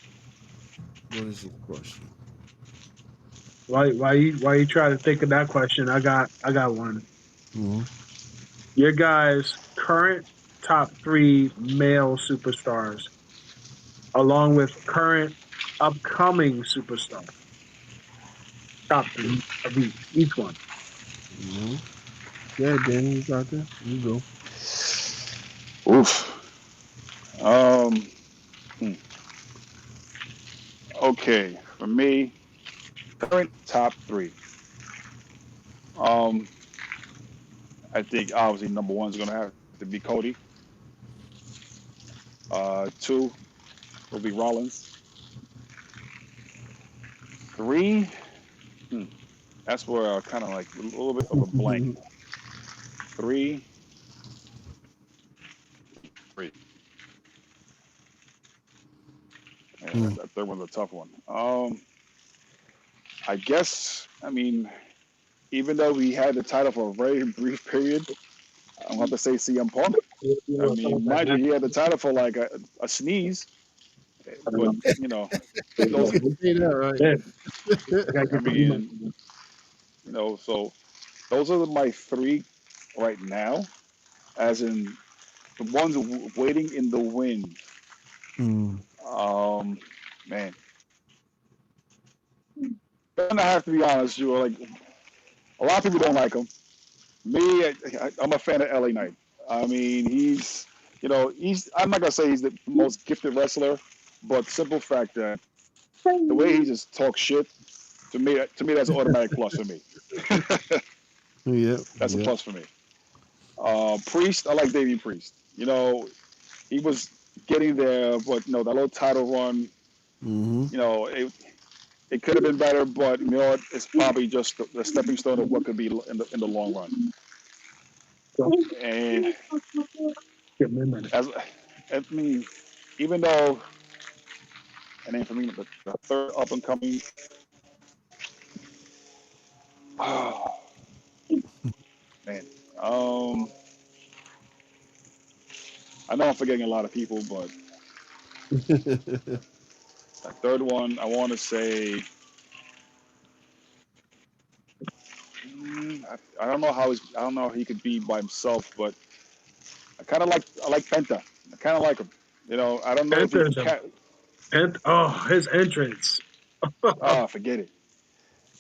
What is this question? Why you try to think of that question? I got one. Mm-hmm. Your guys' current top three male superstars, along with current upcoming superstars. Top three of each one. Mm-hmm. Yeah, Danny, you got that? You go. Oof. Um. hmm. Okay, for me, current top three. Um, I think obviously number one is going to have to be Cody. Two will be Rollins. Three, hmm, that's where kind of like a little bit of a blank. Three, three. Yeah, Mm. that third one's a tough one. I guess, I mean, even though he had the title for a very brief period, I'm going to have to say CM Punk. You I want to talk mean, about mind you, that? he had the title for like a sneeze, I don't but, know. You those, can say that, right? Yeah, I gotta I get the email. mean, so those are my three right now, as in the ones waiting in the wind. Mm. Um, man, and I have to be honest, you like a lot of people don't like him. Me, I'm a fan of LA Knight. I mean, he's. I'm not gonna say he's the most gifted wrestler, but simple fact that the way he just talks shit to me that's an automatic plus for me. Yep, That's a yep. plus for me. Priest, I like Damian Priest. He was getting there, but that little title run, Mm-hmm. you know, it could have been better, but it's probably just the stepping stone of what could be in the long run. So, And give me a minute. as I mean, even though and then for me, the third up and coming. Oh man, um, I know I'm forgetting a lot of people, but the third one, I want to say, I don't know how I don't know how he could be by himself, but I like Penta. I kind of like him. You know, I don't know if he Enter the can. his entrance. Forget it.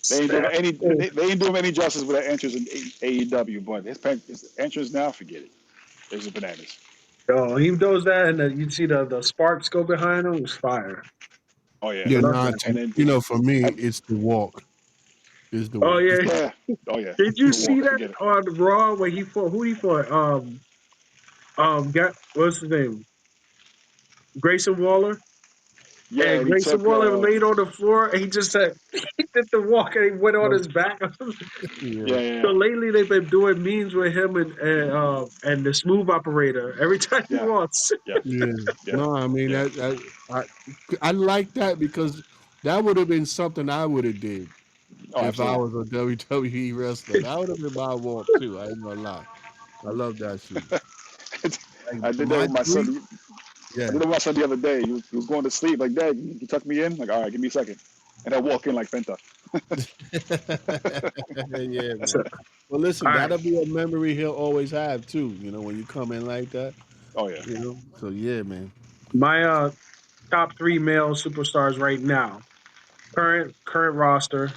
Snap. They ain't doing any justice with that entrance in AEW, but his entrance now, forget it. There's the bananas. Yo, he does that, and then you see the sparks go behind him. It's fire. Oh yeah, I Yeah, love nah, that. and then for me, I, it's the walk. It's the Oh walk. yeah, yeah, oh yeah, did you the see walk, that forget it. on Raw where he fought? Who he fought? What's his name? Grayson Waller. Yeah, And and he Grayson took Waller laid on the floor, and he just said he did the walk, and he went on his back. Yeah, yeah, So yeah, lately, they've been doing memes with him and the smooth operator every time he yeah, walks. yeah, yeah. yeah, No, I mean yeah. I like that because that would have been something I would have did Oh, if I absolutely. was a WWE wrestler. That would have been my walk too. I ain't gonna lie. I love that shit. Like I did that my with my son. three, I yeah. did that with my son the other day. He was going to sleep. Like, Dad, you tuck me in. Like, all right, give me a second. And I walk in like Penta. Yeah, So, man. Well, listen, all right, that'll be a memory he'll always have too. When you come in like that. Oh yeah. So yeah, man. my top three male superstars right now, current roster.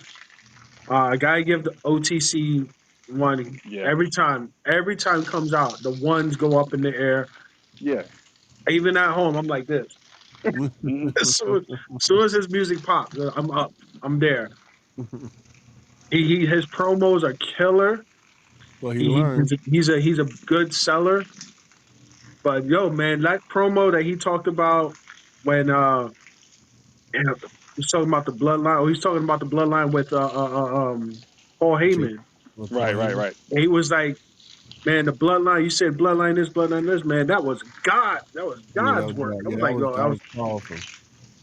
I gotta give the OTC one Yeah. every time it comes out. The ones go up in the air. Yeah. Even at home, I'm like this. Hmm. Soon as his music pops, I'm up. I'm there. His promos are killer. Well, he learned. He's a good seller. But yo, man, that promo that he talked about when he's talking about the bloodline. Oh, he's talking about the bloodline with Paul Jake Heyman. Paul Right. Right. Heyman. Right. And he was like, man, the bloodline. You said bloodline this, man. That was God. That was Yeah, God's work. I was that like, was yo, that was powerful.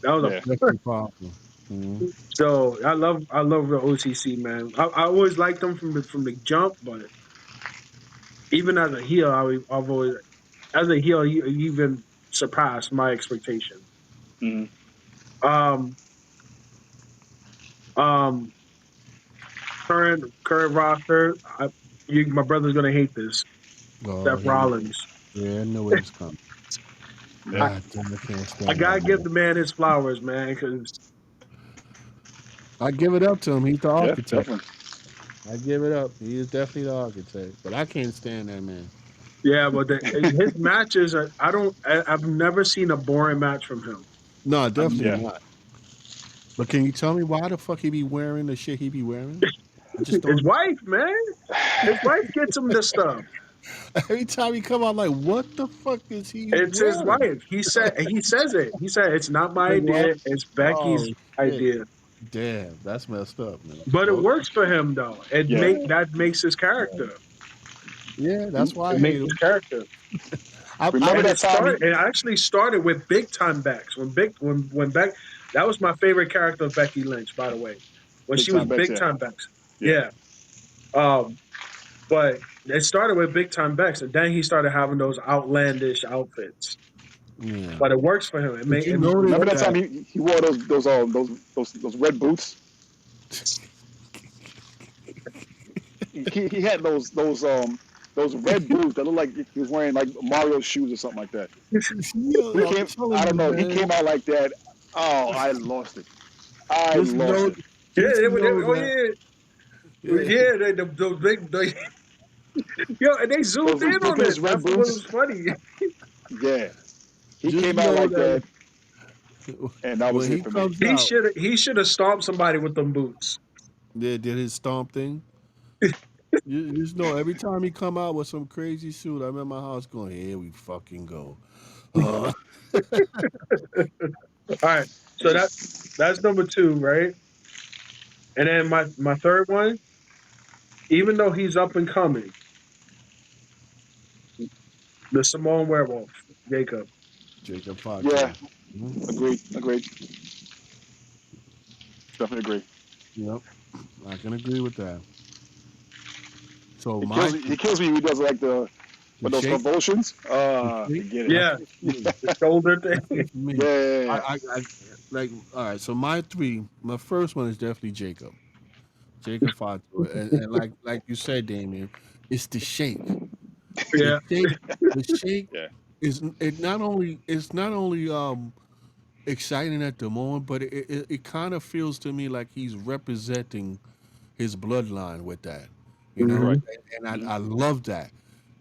that was Yeah. a Definitely powerful. Mhm. so I love the OCC man. I always liked them from the jump, but even as a heel, I've always as a heel, you even surpassed my expectations. Hmm. Um, um, current roster. My brother's gonna hate this. Oh, Seth Rollins. yeah, I knew it was coming. Yeah. I, God damn, I can't I stand that gotta give man. the man his flowers, man, because I give it up to him. He's the Yeah. architect. Definitely. I give it up. He is definitely the architect. But I can't stand that man. yeah, but his matches are. I've never seen a boring match from him. No, Um, definitely Yeah. not. But can you tell me why the fuck he be wearing the shit he be wearing? I just don't his understand. wife, man, his wife gets him this stuff. Every time he come out, like, what the fuck is he It's his wearing? wife. He says it. He said it's not my His wife? idea. It's Oh Becky's shit! idea. Damn, that's messed up, man. But it Well, works for him though. Yeah. That makes his character. yeah, that's why It I makes hate his him. character. Remember And that time he? it actually started with big time Bex. When Beck that was my favorite character of Becky Lynch, by the way. When Big she was time Bex. big Yeah. time Bex. Yeah. Yeah. Um, but it started with big time Bex, and then he started having those outlandish outfits. Yeah. But it works for him. Did you It notice Remember works. that time that? he wore those red boots? He had those red boots that look like he was wearing like Mario shoes or something like that. Yo, He I'm came. telling I don't you, know. He man. came out like that. Oh, I lost it. I Just lost know, it. Yeah, just know oh that. yeah, Yeah. yeah. Those big, yo, and they zoomed Those in on ridiculous it. red That's what was boots. funny. Yeah, he Just came out know like that that, and that was when it he for me. comes out, He should have stomped somebody with them boots. they did his stomp thing. You just know every time he come out with some crazy suit, I'm in my house going, "Here we fucking go." All right, so that's number two, right? And then my third one, even though he's up and coming, the Samoan werewolf, Jacob. Jacob Fatu. Yeah, Mhm. agreed. Agreed. Definitely agree. Yep, I can agree with that. So He kills my me. He kills me when he does like the the with those shake, convulsions. the shake, Forget it. that's Yeah, it for me. the shoulder That's thing. it for me. Yeah, I like. All right, so my three. My first one is definitely Jacob. Jacob Fatu, and like you said, Damien, it's the shake. The Yeah, shake, the shake yeah, is it not only it's not only exciting at the moment, but it kind of feels to me like he's representing his bloodline with that, you know, hmm right. and Hmm. I love that.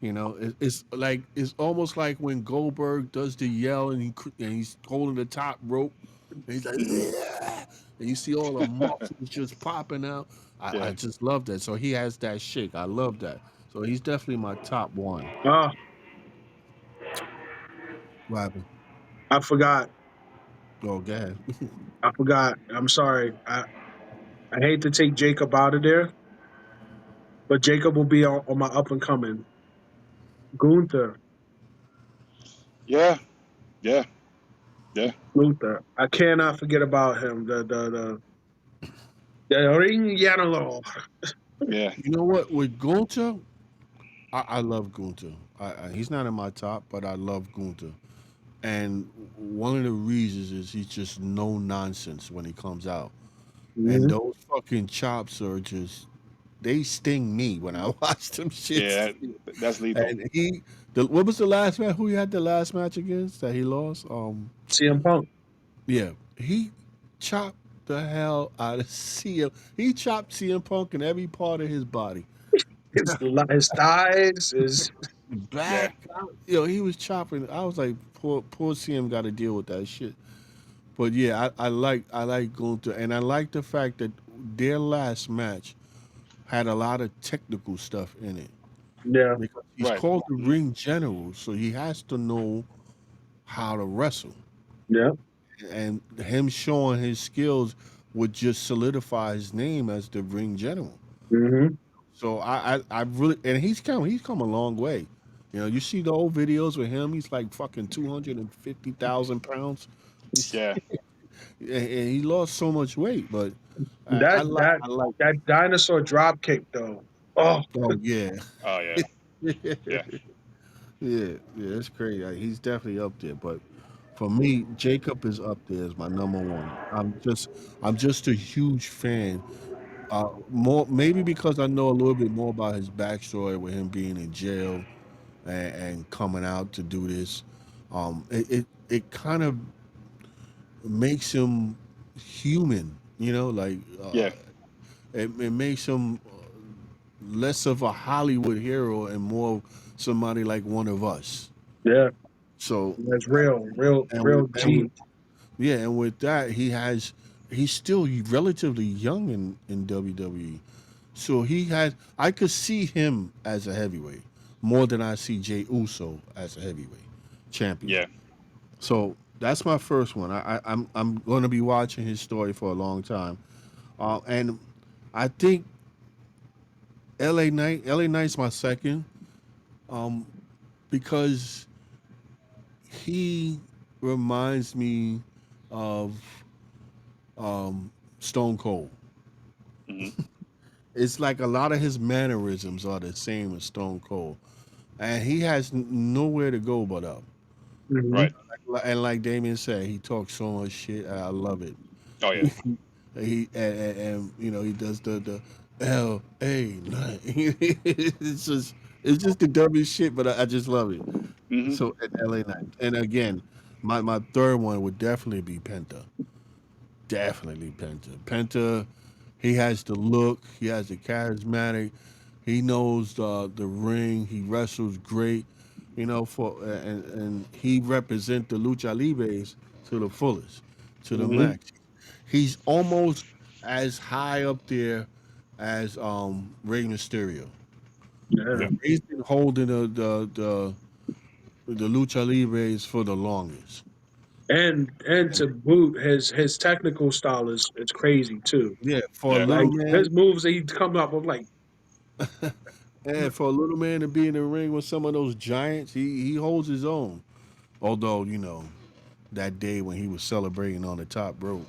You know, it's like it's almost like when Goldberg does the yell and and he's holding the top rope, and he's like, Hmm. "Yeah," and you see all the muscles just popping out. I Yeah, just love that. So he has that shake. I love that. So he's definitely my top one. Oh, What happened? I forgot. Oh, go ahead. I forgot. I'm sorry. I hate to take Jacob out of there, but Jacob will be on my up and coming. Gunther. yeah, yeah, yeah, Gunther. I cannot forget about him. The ring Yanalo. yeah. You know what? With Gunter, I love Gunter. He's not in my top, but I love Gunter. And one of the reasons is he's just no nonsense when he comes out. And hmm those fucking chops are just they sting me when I watch them shits. Yeah, that's lethal. And what was the last match? Who he had the last match against that he lost? CM Punk. Yeah, he chopped the hell out of CM. He chopped CM Punk in every part of his body. His thighs, his Yeah, Back, he was chopping. I was like, poor CM got to deal with that shit. But yeah, I like Gunther, and I like the fact that their last match had a lot of technical stuff in it yeah, because he's right. called the Hmm. ring general, so he has to know how to wrestle, yeah. and him showing his skills would just solidify his name as the ring general. hmm So I really, and he's come a long way. You see the old videos with him. He's like fucking 250,000 pounds. Yeah. And he lost so much weight, but That that I like. that dinosaur drop kick though. Oh, Oh yeah, Oh yeah. yeah, Yeah. yeah. It's crazy. He's definitely up there. But for me, Jacob is up there as my number one. I'm just a huge fan. More maybe because I know a little bit more about his backstory with him being in jail and coming out to do this. It kind of makes him human. Like Yeah. it makes him less of a Hollywood hero and more of somebody like one of us. yeah, So, that's real, real, and real with, and with G. yeah, and with that, he's still relatively young in WWE. So I could see him as a heavyweight more than I see Jay Uso as a heavyweight champion. Yeah. So that's my first one. I'm going to be watching his story for a long time, and I think LA Knight's my second, um, because he reminds me of Stone Cold. Hmm. It's like a lot of his mannerisms are the same as Stone Cold, and he has nowhere to go but up. hmm Right. And like Damien said, he talks so much shit. And I love it. Oh yeah. And he does the L.A. Night. It's just the dumbest shit, but I just love it. Hmm. So at L.A. Night, and again, my third one would definitely be Penta. Definitely Penta. Penta, he has the look. He has the charismatic. He knows the ring. He wrestles great. And he represent the lucha libres to the fullest, to the hmm max. He's almost as high up there as Rey Mysterio. Yeah, Yeah. He's been holding the lucha libres for the longest. and to boot, his technical style is crazy too. Yeah, for a Yeah. little Like man, his moves that he come up with, like and for a little man to be in the ring with some of those giants, he holds his own. Although that day when he was celebrating on the top rope,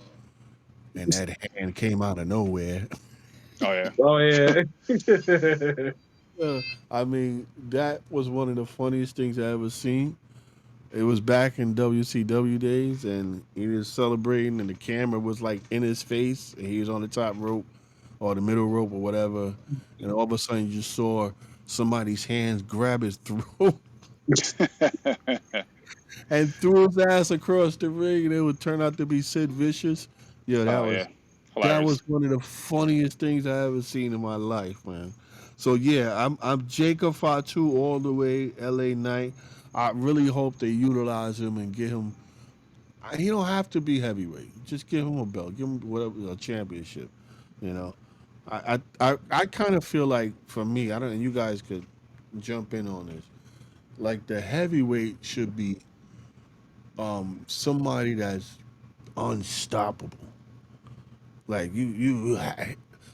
and that hand came out of nowhere. Oh yeah. Oh yeah. Uh, I mean, that was one of the funniest things I ever seen. It was back in WCW days, and he was celebrating, and the camera was like in his face, and he was on the top rope or the middle rope or whatever, and all of a sudden you saw somebody's hands grab his throat and threw his ass across the ring, and it would turn out to be Sid Vicious. Yeah, Oh yeah. that Hilarious. was one of the funniest things I ever seen in my life, man. So yeah, I'm Jacob Fatu all the way, LA Knight. I really hope they utilize him and get him. He don't have to be heavyweight. Just give him a belt. Give him whatever a championship. You know, I kind of feel like for me, I don't. And you guys could jump in on this. Like the heavyweight should be somebody that's unstoppable. Like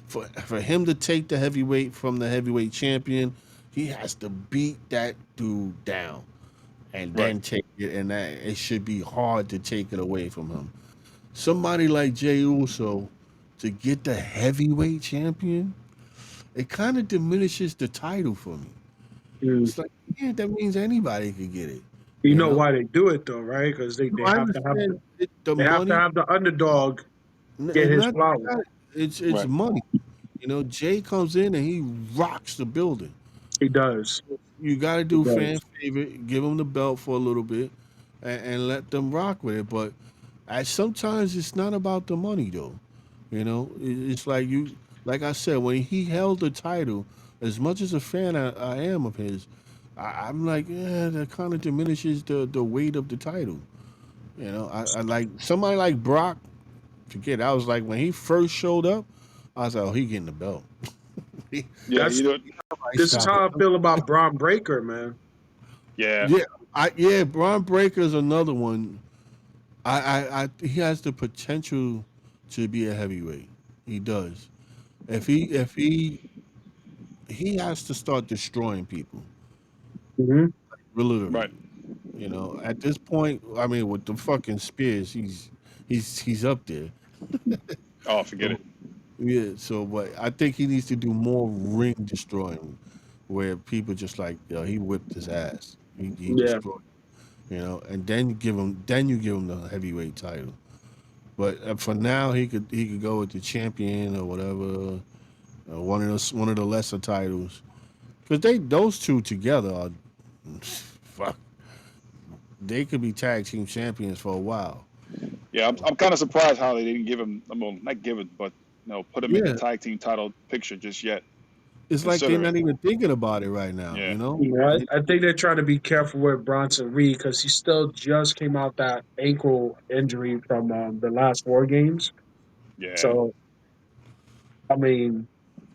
for him to take the heavyweight from the heavyweight champion, he has to beat that dude down and Right. then take it, and that it should be hard to take it away from him. Somebody like Jey Uso to get the heavyweight champion, it kind of diminishes the title for me. Mm. It's like, yeah, that means anybody could get it, You you know know. why they do it though, right? Because No, I understand the they have to money. have the underdog get It's his not flowers. that. It's Right. money. You know, Jay comes in and he rocks the building. He does. You got to He do fan does. favorite, give them the belt for a little bit, and let them rock with it. But sometimes it's not about the money though. You know, it's like like I said, when he held the title, as much as a fan I am of his, I'm like, yeah, that kind of diminishes the weight of the title. You know, I like somebody like Brock. Forget, I was like when he first showed up, I was like, oh, he getting the belt. He, Yeah. That's You know. Somebody this is stop how I him. feel about Braun Breaker, man. Yeah. Yeah, Braun Breaker's another one. He has the potential to be a heavyweight. He does. If he has to start destroying people, Hmm. Right. literally. You know, at this point, I mean, with the fucking spears, he's up there. Oh, forget it. Yeah. So, but I think he needs to do more ring destroying, where people just like, yo, he whipped his ass. He Yeah. destroyed. You know, and then you give him the heavyweight title. But for now, he could go with the champion or whatever, one of the lesser titles, because those two together are fuck. They could be tag team champions for a while. Yeah. I'm kind of surprised how they didn't give him. Well, not give it, but put him in the Yeah, tag team title picture just yet. it's like they're not Considering. even thinking about it right now. Yeah. You know, Yeah, I think they're trying to be careful with Bronson Reed because he still just came out that ankle injury from the last War Games. Yeah. So, I mean,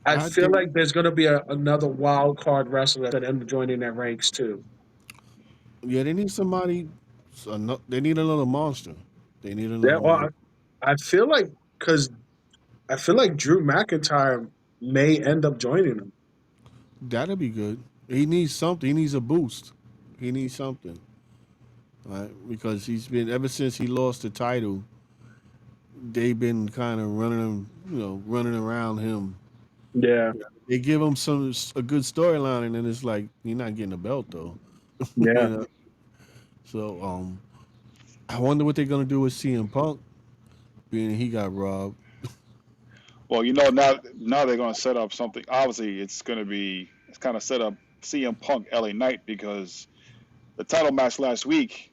I I feel think like there's going to be another wild card wrestler that end up joining their ranks too. yeah, they need somebody. They need another monster. They need Yeah, another well, monster. I feel like because I feel like Drew McIntyre may end up joining them. That'll be good. He needs something. He needs a boost. He needs something, right? Because he's been ever since he lost the title. They've been kind of running around him. Yeah, They give him a good storyline, and then it's like you're not getting a belt though. yeah. you know. So I wonder what they're gonna do with CM Punk, being he got robbed. Well, now they're going to set up something. Obviously, it's kind of set up CM Punk LA Knight because the title match last week,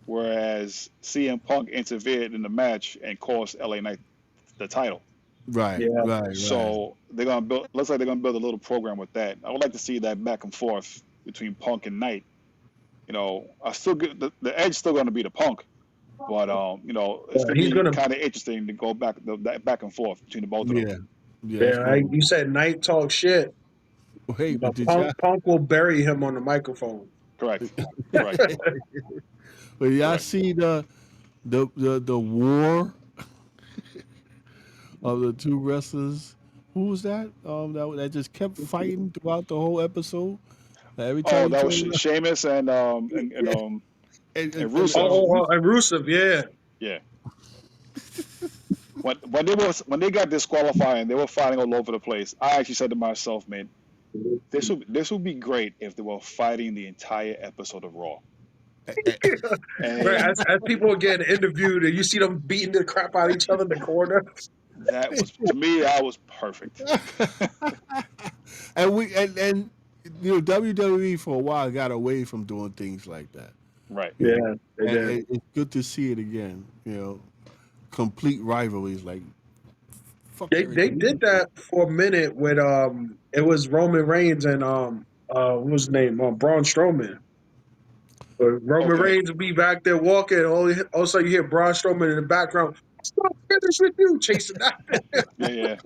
whereas CM Punk interfered in the match and cost LA Knight the title. Right, Yeah, right, right. So they're gonna build. Looks like they're gonna build a little program with that. I would like to see that back and forth between Punk and Knight. I still get the edge still gonna be the Punk, but it's gonna he's be gonna. kind of interesting to go that back and forth between the both of them. Yeah, yeah. It's Yeah, gonna. you said Knight talk shit, Wait, but but did y'all? Punk will bury him on the microphone. Correct. Correct. But y'all Correct. see the war of the two wrestlers? Who was that? That just kept fighting throughout the whole episode. Every time Oh, you that was turn around, Sheamus and and, and, and and, Oh, Rusev. and Rusev, yeah. Yeah. when they got disqualified and they were fighting all over the place, I actually said to myself, man, this would be great if they were fighting the entire episode of Raw. Right, And as people are getting interviewed and you see them beating the crap out of each other in the corner. that was to me that was perfect. And WWE for a while got away from doing things like that. Right. You know, Yeah, they and did. it's good to see it again. Complete rivalries like fuck They everything. did that for a minute with it was Roman Reigns and what was his name? Braun Strowman. But Roman Okay. Reigns would be back there walking, all of a sudden you hear Braun Strowman in the background, stop finish with you, chasing that, Yeah, yeah.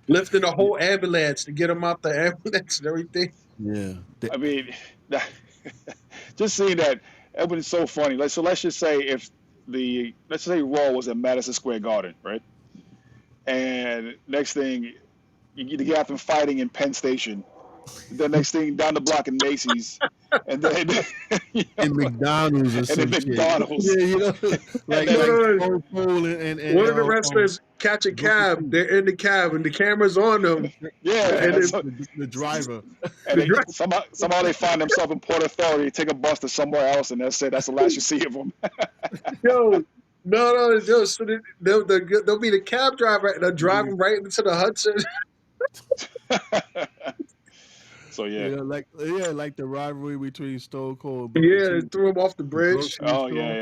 lifting the whole ambulance to get him out the ambulance and everything. Yeah, I mean, that, just seeing that was so funny. Let's just say if let's say Raw was at Madison Square Garden, right? And next thing you have them fighting in Penn Station. The next thing down the block in Macy's, and then in McDonald's or and then some shit. McDonald's, Yeah, and like No, then like no, Stone Cold and one of the wrestlers catch a Booker cab. T. They're in the cab, and the camera's on them. yeah, And and then so, The driver. and the they, somehow they find themselves in Port Authority, take a bus to somewhere else, and that's it. That's the last you see of them. yo, no. So they'll be the cab driver, and they're driving right into the Hudson. So yeah. Like the rivalry between Stone Cold and Booker Yeah, they T. threw him off the The bridge. grocery Oh store.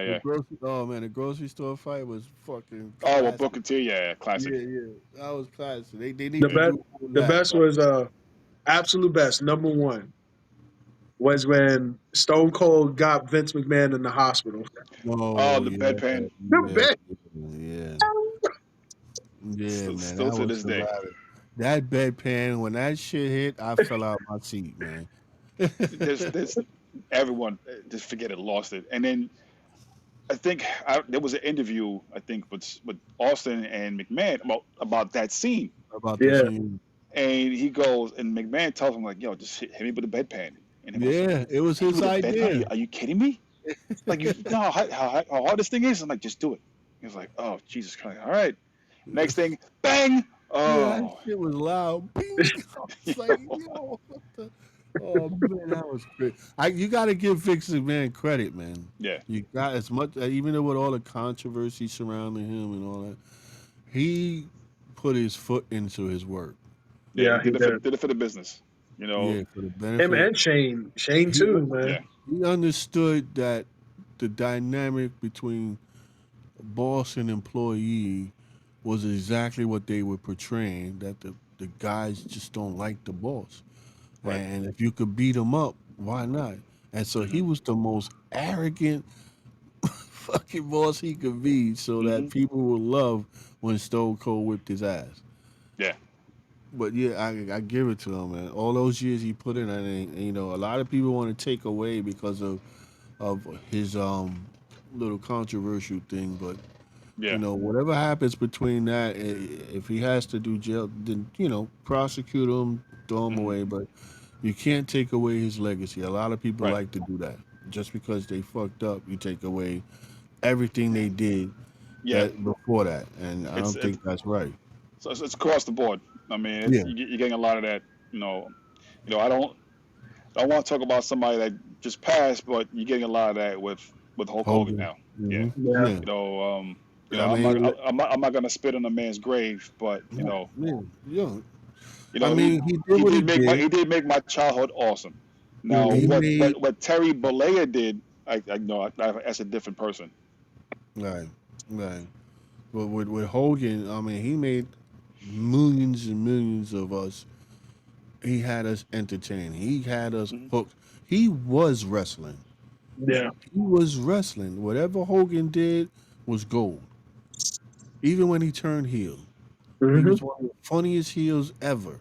The yeah. grocery. Oh man, the grocery store fight was fucking Oh well, classic. Booker T, yeah, classic. Yeah, that was classic. They need The to Yeah. best, do more of the that, best but was absolute best. Number one was when Stone Cold got Vince McMahon in the hospital. Oh, oh the yeah, bedpan. The yeah, best. yeah, yeah, man, Still that to was this day. hilarious. That bedpan when that shit hit, I fell out my seat, man. There's everyone just forget it, lost it, and then I think there was an interview I think with Austin and McMahon about that scene, About the Yeah, scene. and he goes and McMahon tells him like, "Yo, just hit me with the bedpan," and he goes, Yeah, it was "Hit you his with the bedpan? idea. Are you kidding me? Like you know how hard this thing is?" I'm like, "Just do it." He was like, "Oh Jesus Christ! All right." Next thing, bang! Yeah, that Oh, shit was loud. Bing! I you was like, know? yo, what the? Oh man, that was great. You got to give Vince McMahon credit, man. Yeah, You got as much, even though with all the controversy surrounding him and all that, he put his foot into his work. yeah. He yeah, he did. did it for the business. You know. Yeah, for the Him benefit. and Shane He too, man. Yeah. he understood that the dynamic between boss and employee was exactly what they were portraying. That the guys just don't like the boss. Right. And if you could beat him up, why not? And so he Hmm. was the most arrogant fucking boss he could be, so that Hmm. people would love when Stone Cold whipped his ass. Yeah. But yeah, I give it to him, man. All those years he put in, and a lot of people want to take away because of his little controversial thing. But Yeah. whatever happens between that, if he has to do jail, then prosecute him, throw him Hmm. away. But you can't take away his legacy. A lot of people Right. like to do that. Just because they fucked up, you take away everything they did Yeah. that before that, and I It's don't think that's right. so it's across the board. I mean, Yeah, you're getting a lot of that. You know. I don't want to talk about somebody that just passed, but you're getting a lot of that with Hulk Hogan Hogan. now. Yeah. Hmm. Yeah, Yeah, You know. I I'm not. mean, I'm not gonna spit on a man's grave, but yeah, yeah. you I know, mean, he did what he did. he did make my childhood awesome. Now, He hmm made what Terry Bollea did, I know that's a different person. right, right. But with Hogan, I mean, he made millions and millions of us. He had us entertained. He had us Hmm. hooked. He was wrestling. Yeah. yeah. He was wrestling. Whatever Hogan did was gold. Even when he turned heel, he hmm was one of the funniest heels ever.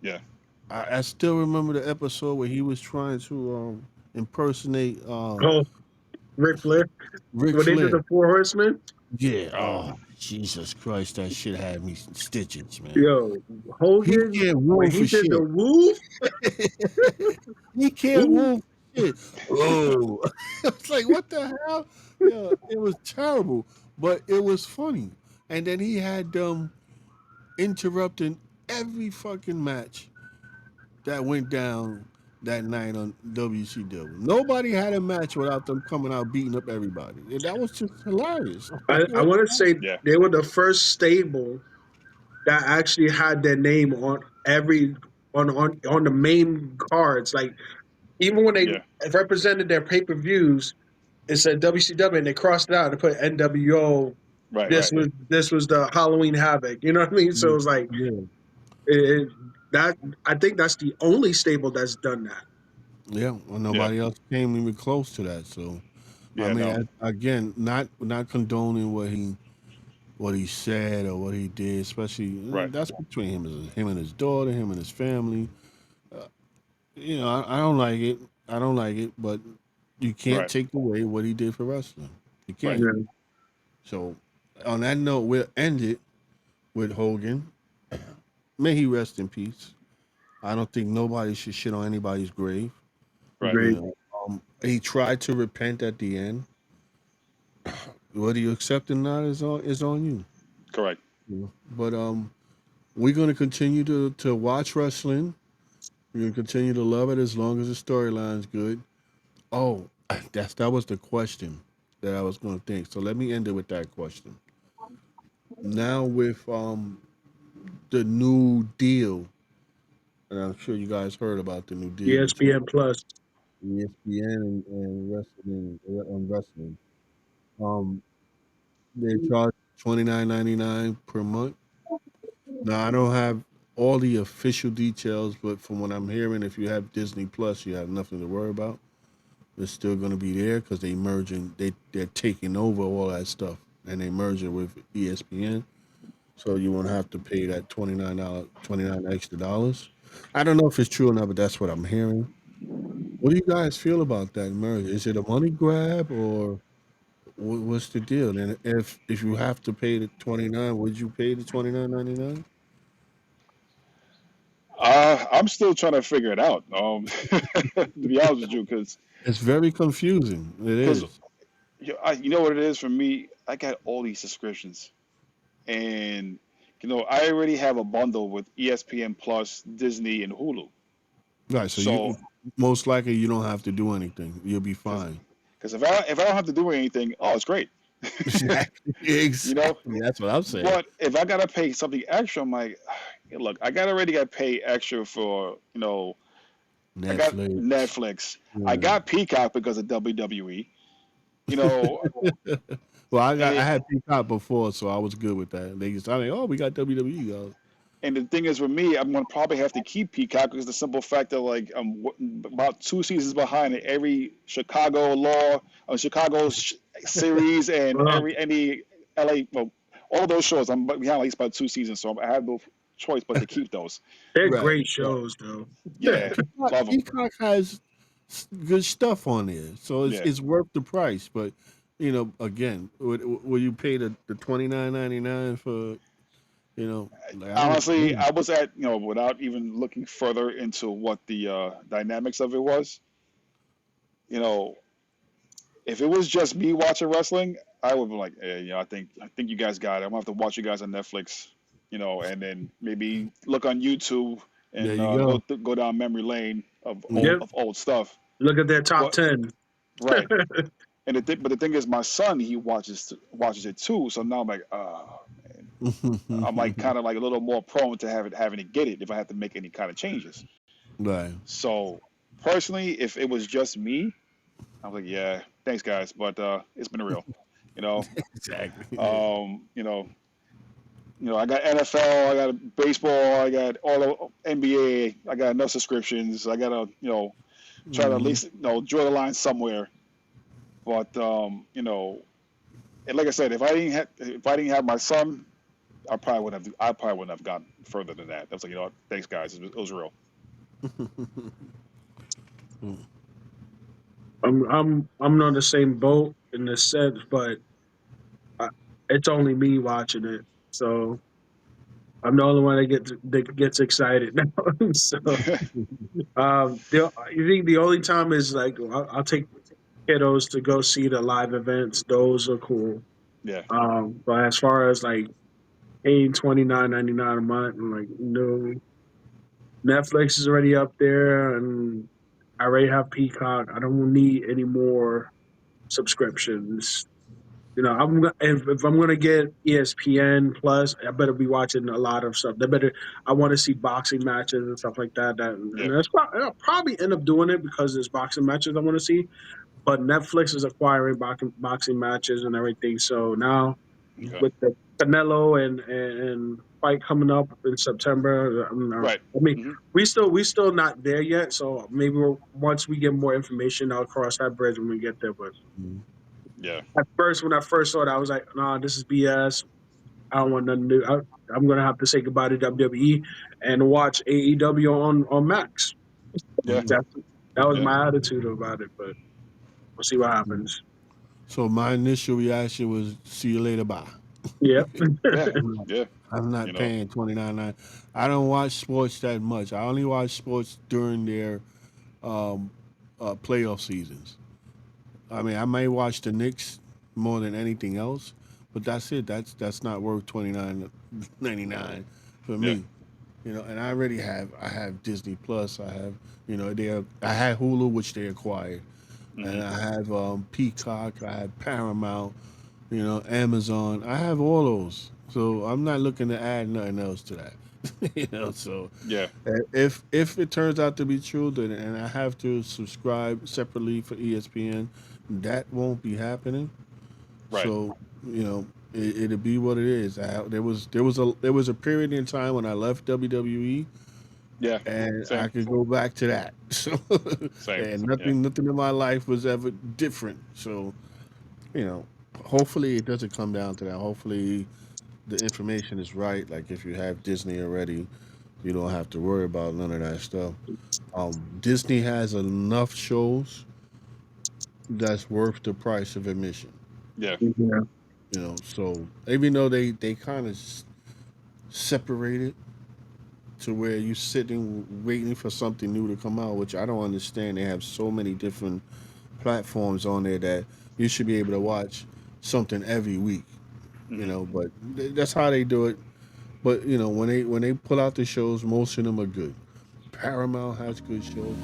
Yeah. I still remember the episode where he was trying to impersonate Oh, Ric Flair. Ric When they did Flair. the Four Horsemen, Yeah. Oh. Oh, Jesus Christ, that shit had me in stitches, man. yo, He Hogan, can't when woo he for did the shit. woo, He can't woo, woo for shit. Oh, it's like what the hell? Yeah, it was terrible. but it was funny. And then he had them interrupting every fucking match that went down that night on WCW. Nobody had a match without them coming out beating up everybody. And that was just hilarious. I'm like, I what want to the say Yeah, they were the first stable that actually had their name on every on the main cards. Like even when they yeah, represented their pay per views, it said WCW and they crossed it out and put NWO. right, This right, was the Halloween Havoc. You know what I mean? So it hell? was like Yeah. it, that. I think that's the only stable that's done that. Yeah. Well, yeah, nobody else came even close to that. So, I yeah. mean, No, again, not condoning what he said or what he did, especially right, that's between him and his daughter, him and his family. You know, I don't like it. I don't like it, but you can't right, take away what he did for wrestling. You right. can't. Yeah. So, on that note, we'll end it with Hogan. May he rest in peace. I don't think nobody should shit on anybody's grave. Right. You Great. know, he tried to repent at the end. Whether you accept it or not is on you. Correct. You know? But we're gonna continue to watch wrestling. We're gonna continue to love it as long as the storyline's good. Oh, that was the question that I was gonna think. So let me end it with that question. Now with the new deal, and I'm sure you guys heard about the new deal between ESPN Plus. ESPN and wrestling. Um, they charge $29.99 per month. Now I don't have all the official details, but from what I'm hearing, if you have Disney Plus, you have nothing to worry about. It's still going to be there because they merging. They're taking over all that stuff and they merge it with ESPN. So you won't have to pay that $29 extra dollars. I don't know if it's true or not, but that's what I'm hearing. What do you guys feel about that merge? Is it a money grab or what's the deal? And if you have to pay the 29, would you pay the 29.99? I'm still trying to figure it out. To be honest with you, It's very confusing. It because is. you know what it is for me. I got all these subscriptions, and I already have a bundle with ESPN Plus, Disney, and Hulu. Right. So So you most likely you don't have to do anything. You'll be because fine. if I don't have to do anything, oh, it's great. Exactly. you know, Exactly. That's what I'm saying. but if I gotta pay something extra, I'm like, hey, look, already got to pay extra for I got Netflix. Netflix. I Yeah. got Peacock because of WWE. You know, Well, I and, had Peacock before, so I was good with that. They just I mean, oh, we got WWE. and the thing is with me, I'm gonna probably have to keep Peacock because the simple fact that like I'm about 2 seasons behind in every Chicago Law, Chicago series, and Uh, any LA. Well, all those shows I'm behind at least about 2 seasons, so I have no choice but to keep those. they're Right. great Right. shows though. Yeah, love them. Peacock has good stuff on there, so Yeah. it's worth the price. But again, will you pay the 29.99 for like I don't Honestly, know. I was at without even looking further into what the dynamics of it was. You know, if it was just me watching wrestling, I would be like, hey, I think you guys got it. I'm gonna have to watch you guys on Netflix, and then maybe look on YouTube There and you go go. go down memory lane of Yeah. old Yep. of old stuff. Look at their top But 10. right, but the thing is, my son he watches it too. So now I'm like, I'm like kind of like a little more prone to having to get it if I have to make any kind of changes. Right. So personally, if it was just me, I was like, yeah, thanks guys, but it's been real. You know, Exactly. Yeah. I got NFL, I got baseball, I got all the NBA, I got enough subscriptions. I gotta try to at Hmm. least draw the line somewhere. But and like I said, if I didn't have my son, I probably wouldn't have gone further than that. I was like, thanks guys, it was real. I'm on the same boat in this sense, but I, it's only me watching it, so I'm the only one that gets excited now. So you think the only time is like I'll take kiddos to go see the live events. Those are cool. Yeah. But as far as like paying $29.99 a month, I'm like, no, Netflix is already up there, and I already have Peacock. I don't need any more subscriptions. If I'm gonna get ESPN Plus, I better be watching a lot of stuff. They better. I want to see boxing matches and stuff like that. Yeah. And I'll probably end up doing it because there's boxing matches I want to see. But Netflix is acquiring boxing matches and everything. So now Okay. with the Canelo and fight coming up in September, Right. I mean, Hmm. we still not there yet. So maybe once we get more information, I'll cross that bridge when we get there. But Mhm. Yeah. at first, when I first saw it, I was like, "Nah, this is BS. I don't want nothing to do. I'm gonna have to say goodbye to WWE and watch AEW on Max." Yeah. That that was Yeah. my attitude about it. But we'll see what happens. So my initial reaction was, "See you later, bye." Yeah. Yeah. I'm not, Yeah. I'm You not know. paying 29. I don't watch sports that much. I only watch sports during their um, playoff seasons. I mean, I may watch the Knicks more than anything else, but that's it. That's not worth 29.99 for Yeah. me. And I have Disney Plus. I have I had Hulu, which they acquired, Hmm. and I have Peacock. I have Paramount. Amazon. I have all those, so I'm not looking to add nothing else to that. So Yeah. if it turns out to be true, then and I have to subscribe separately for ESPN, that won't be happening. Right. So it'll be what it is. There was a period in time when I left WWE, Yeah. and I Same. could go back to that. So Same. and Yeah. nothing in my life was ever different. So you know, hopefully it doesn't come down to that. Hopefully the information is right. Like if you have Disney already, you don't have to worry about none of that stuff. Disney has enough shows that's worth the price of admission. Yeah. Yeah. So even though they kind of separated to where you're sitting waiting for something new to come out, which I don't understand. They have so many different platforms on there that you should be able to watch something every week. Hmm. But that's how they do it. But when they pull out the shows, most of them are good. Paramount has good shows.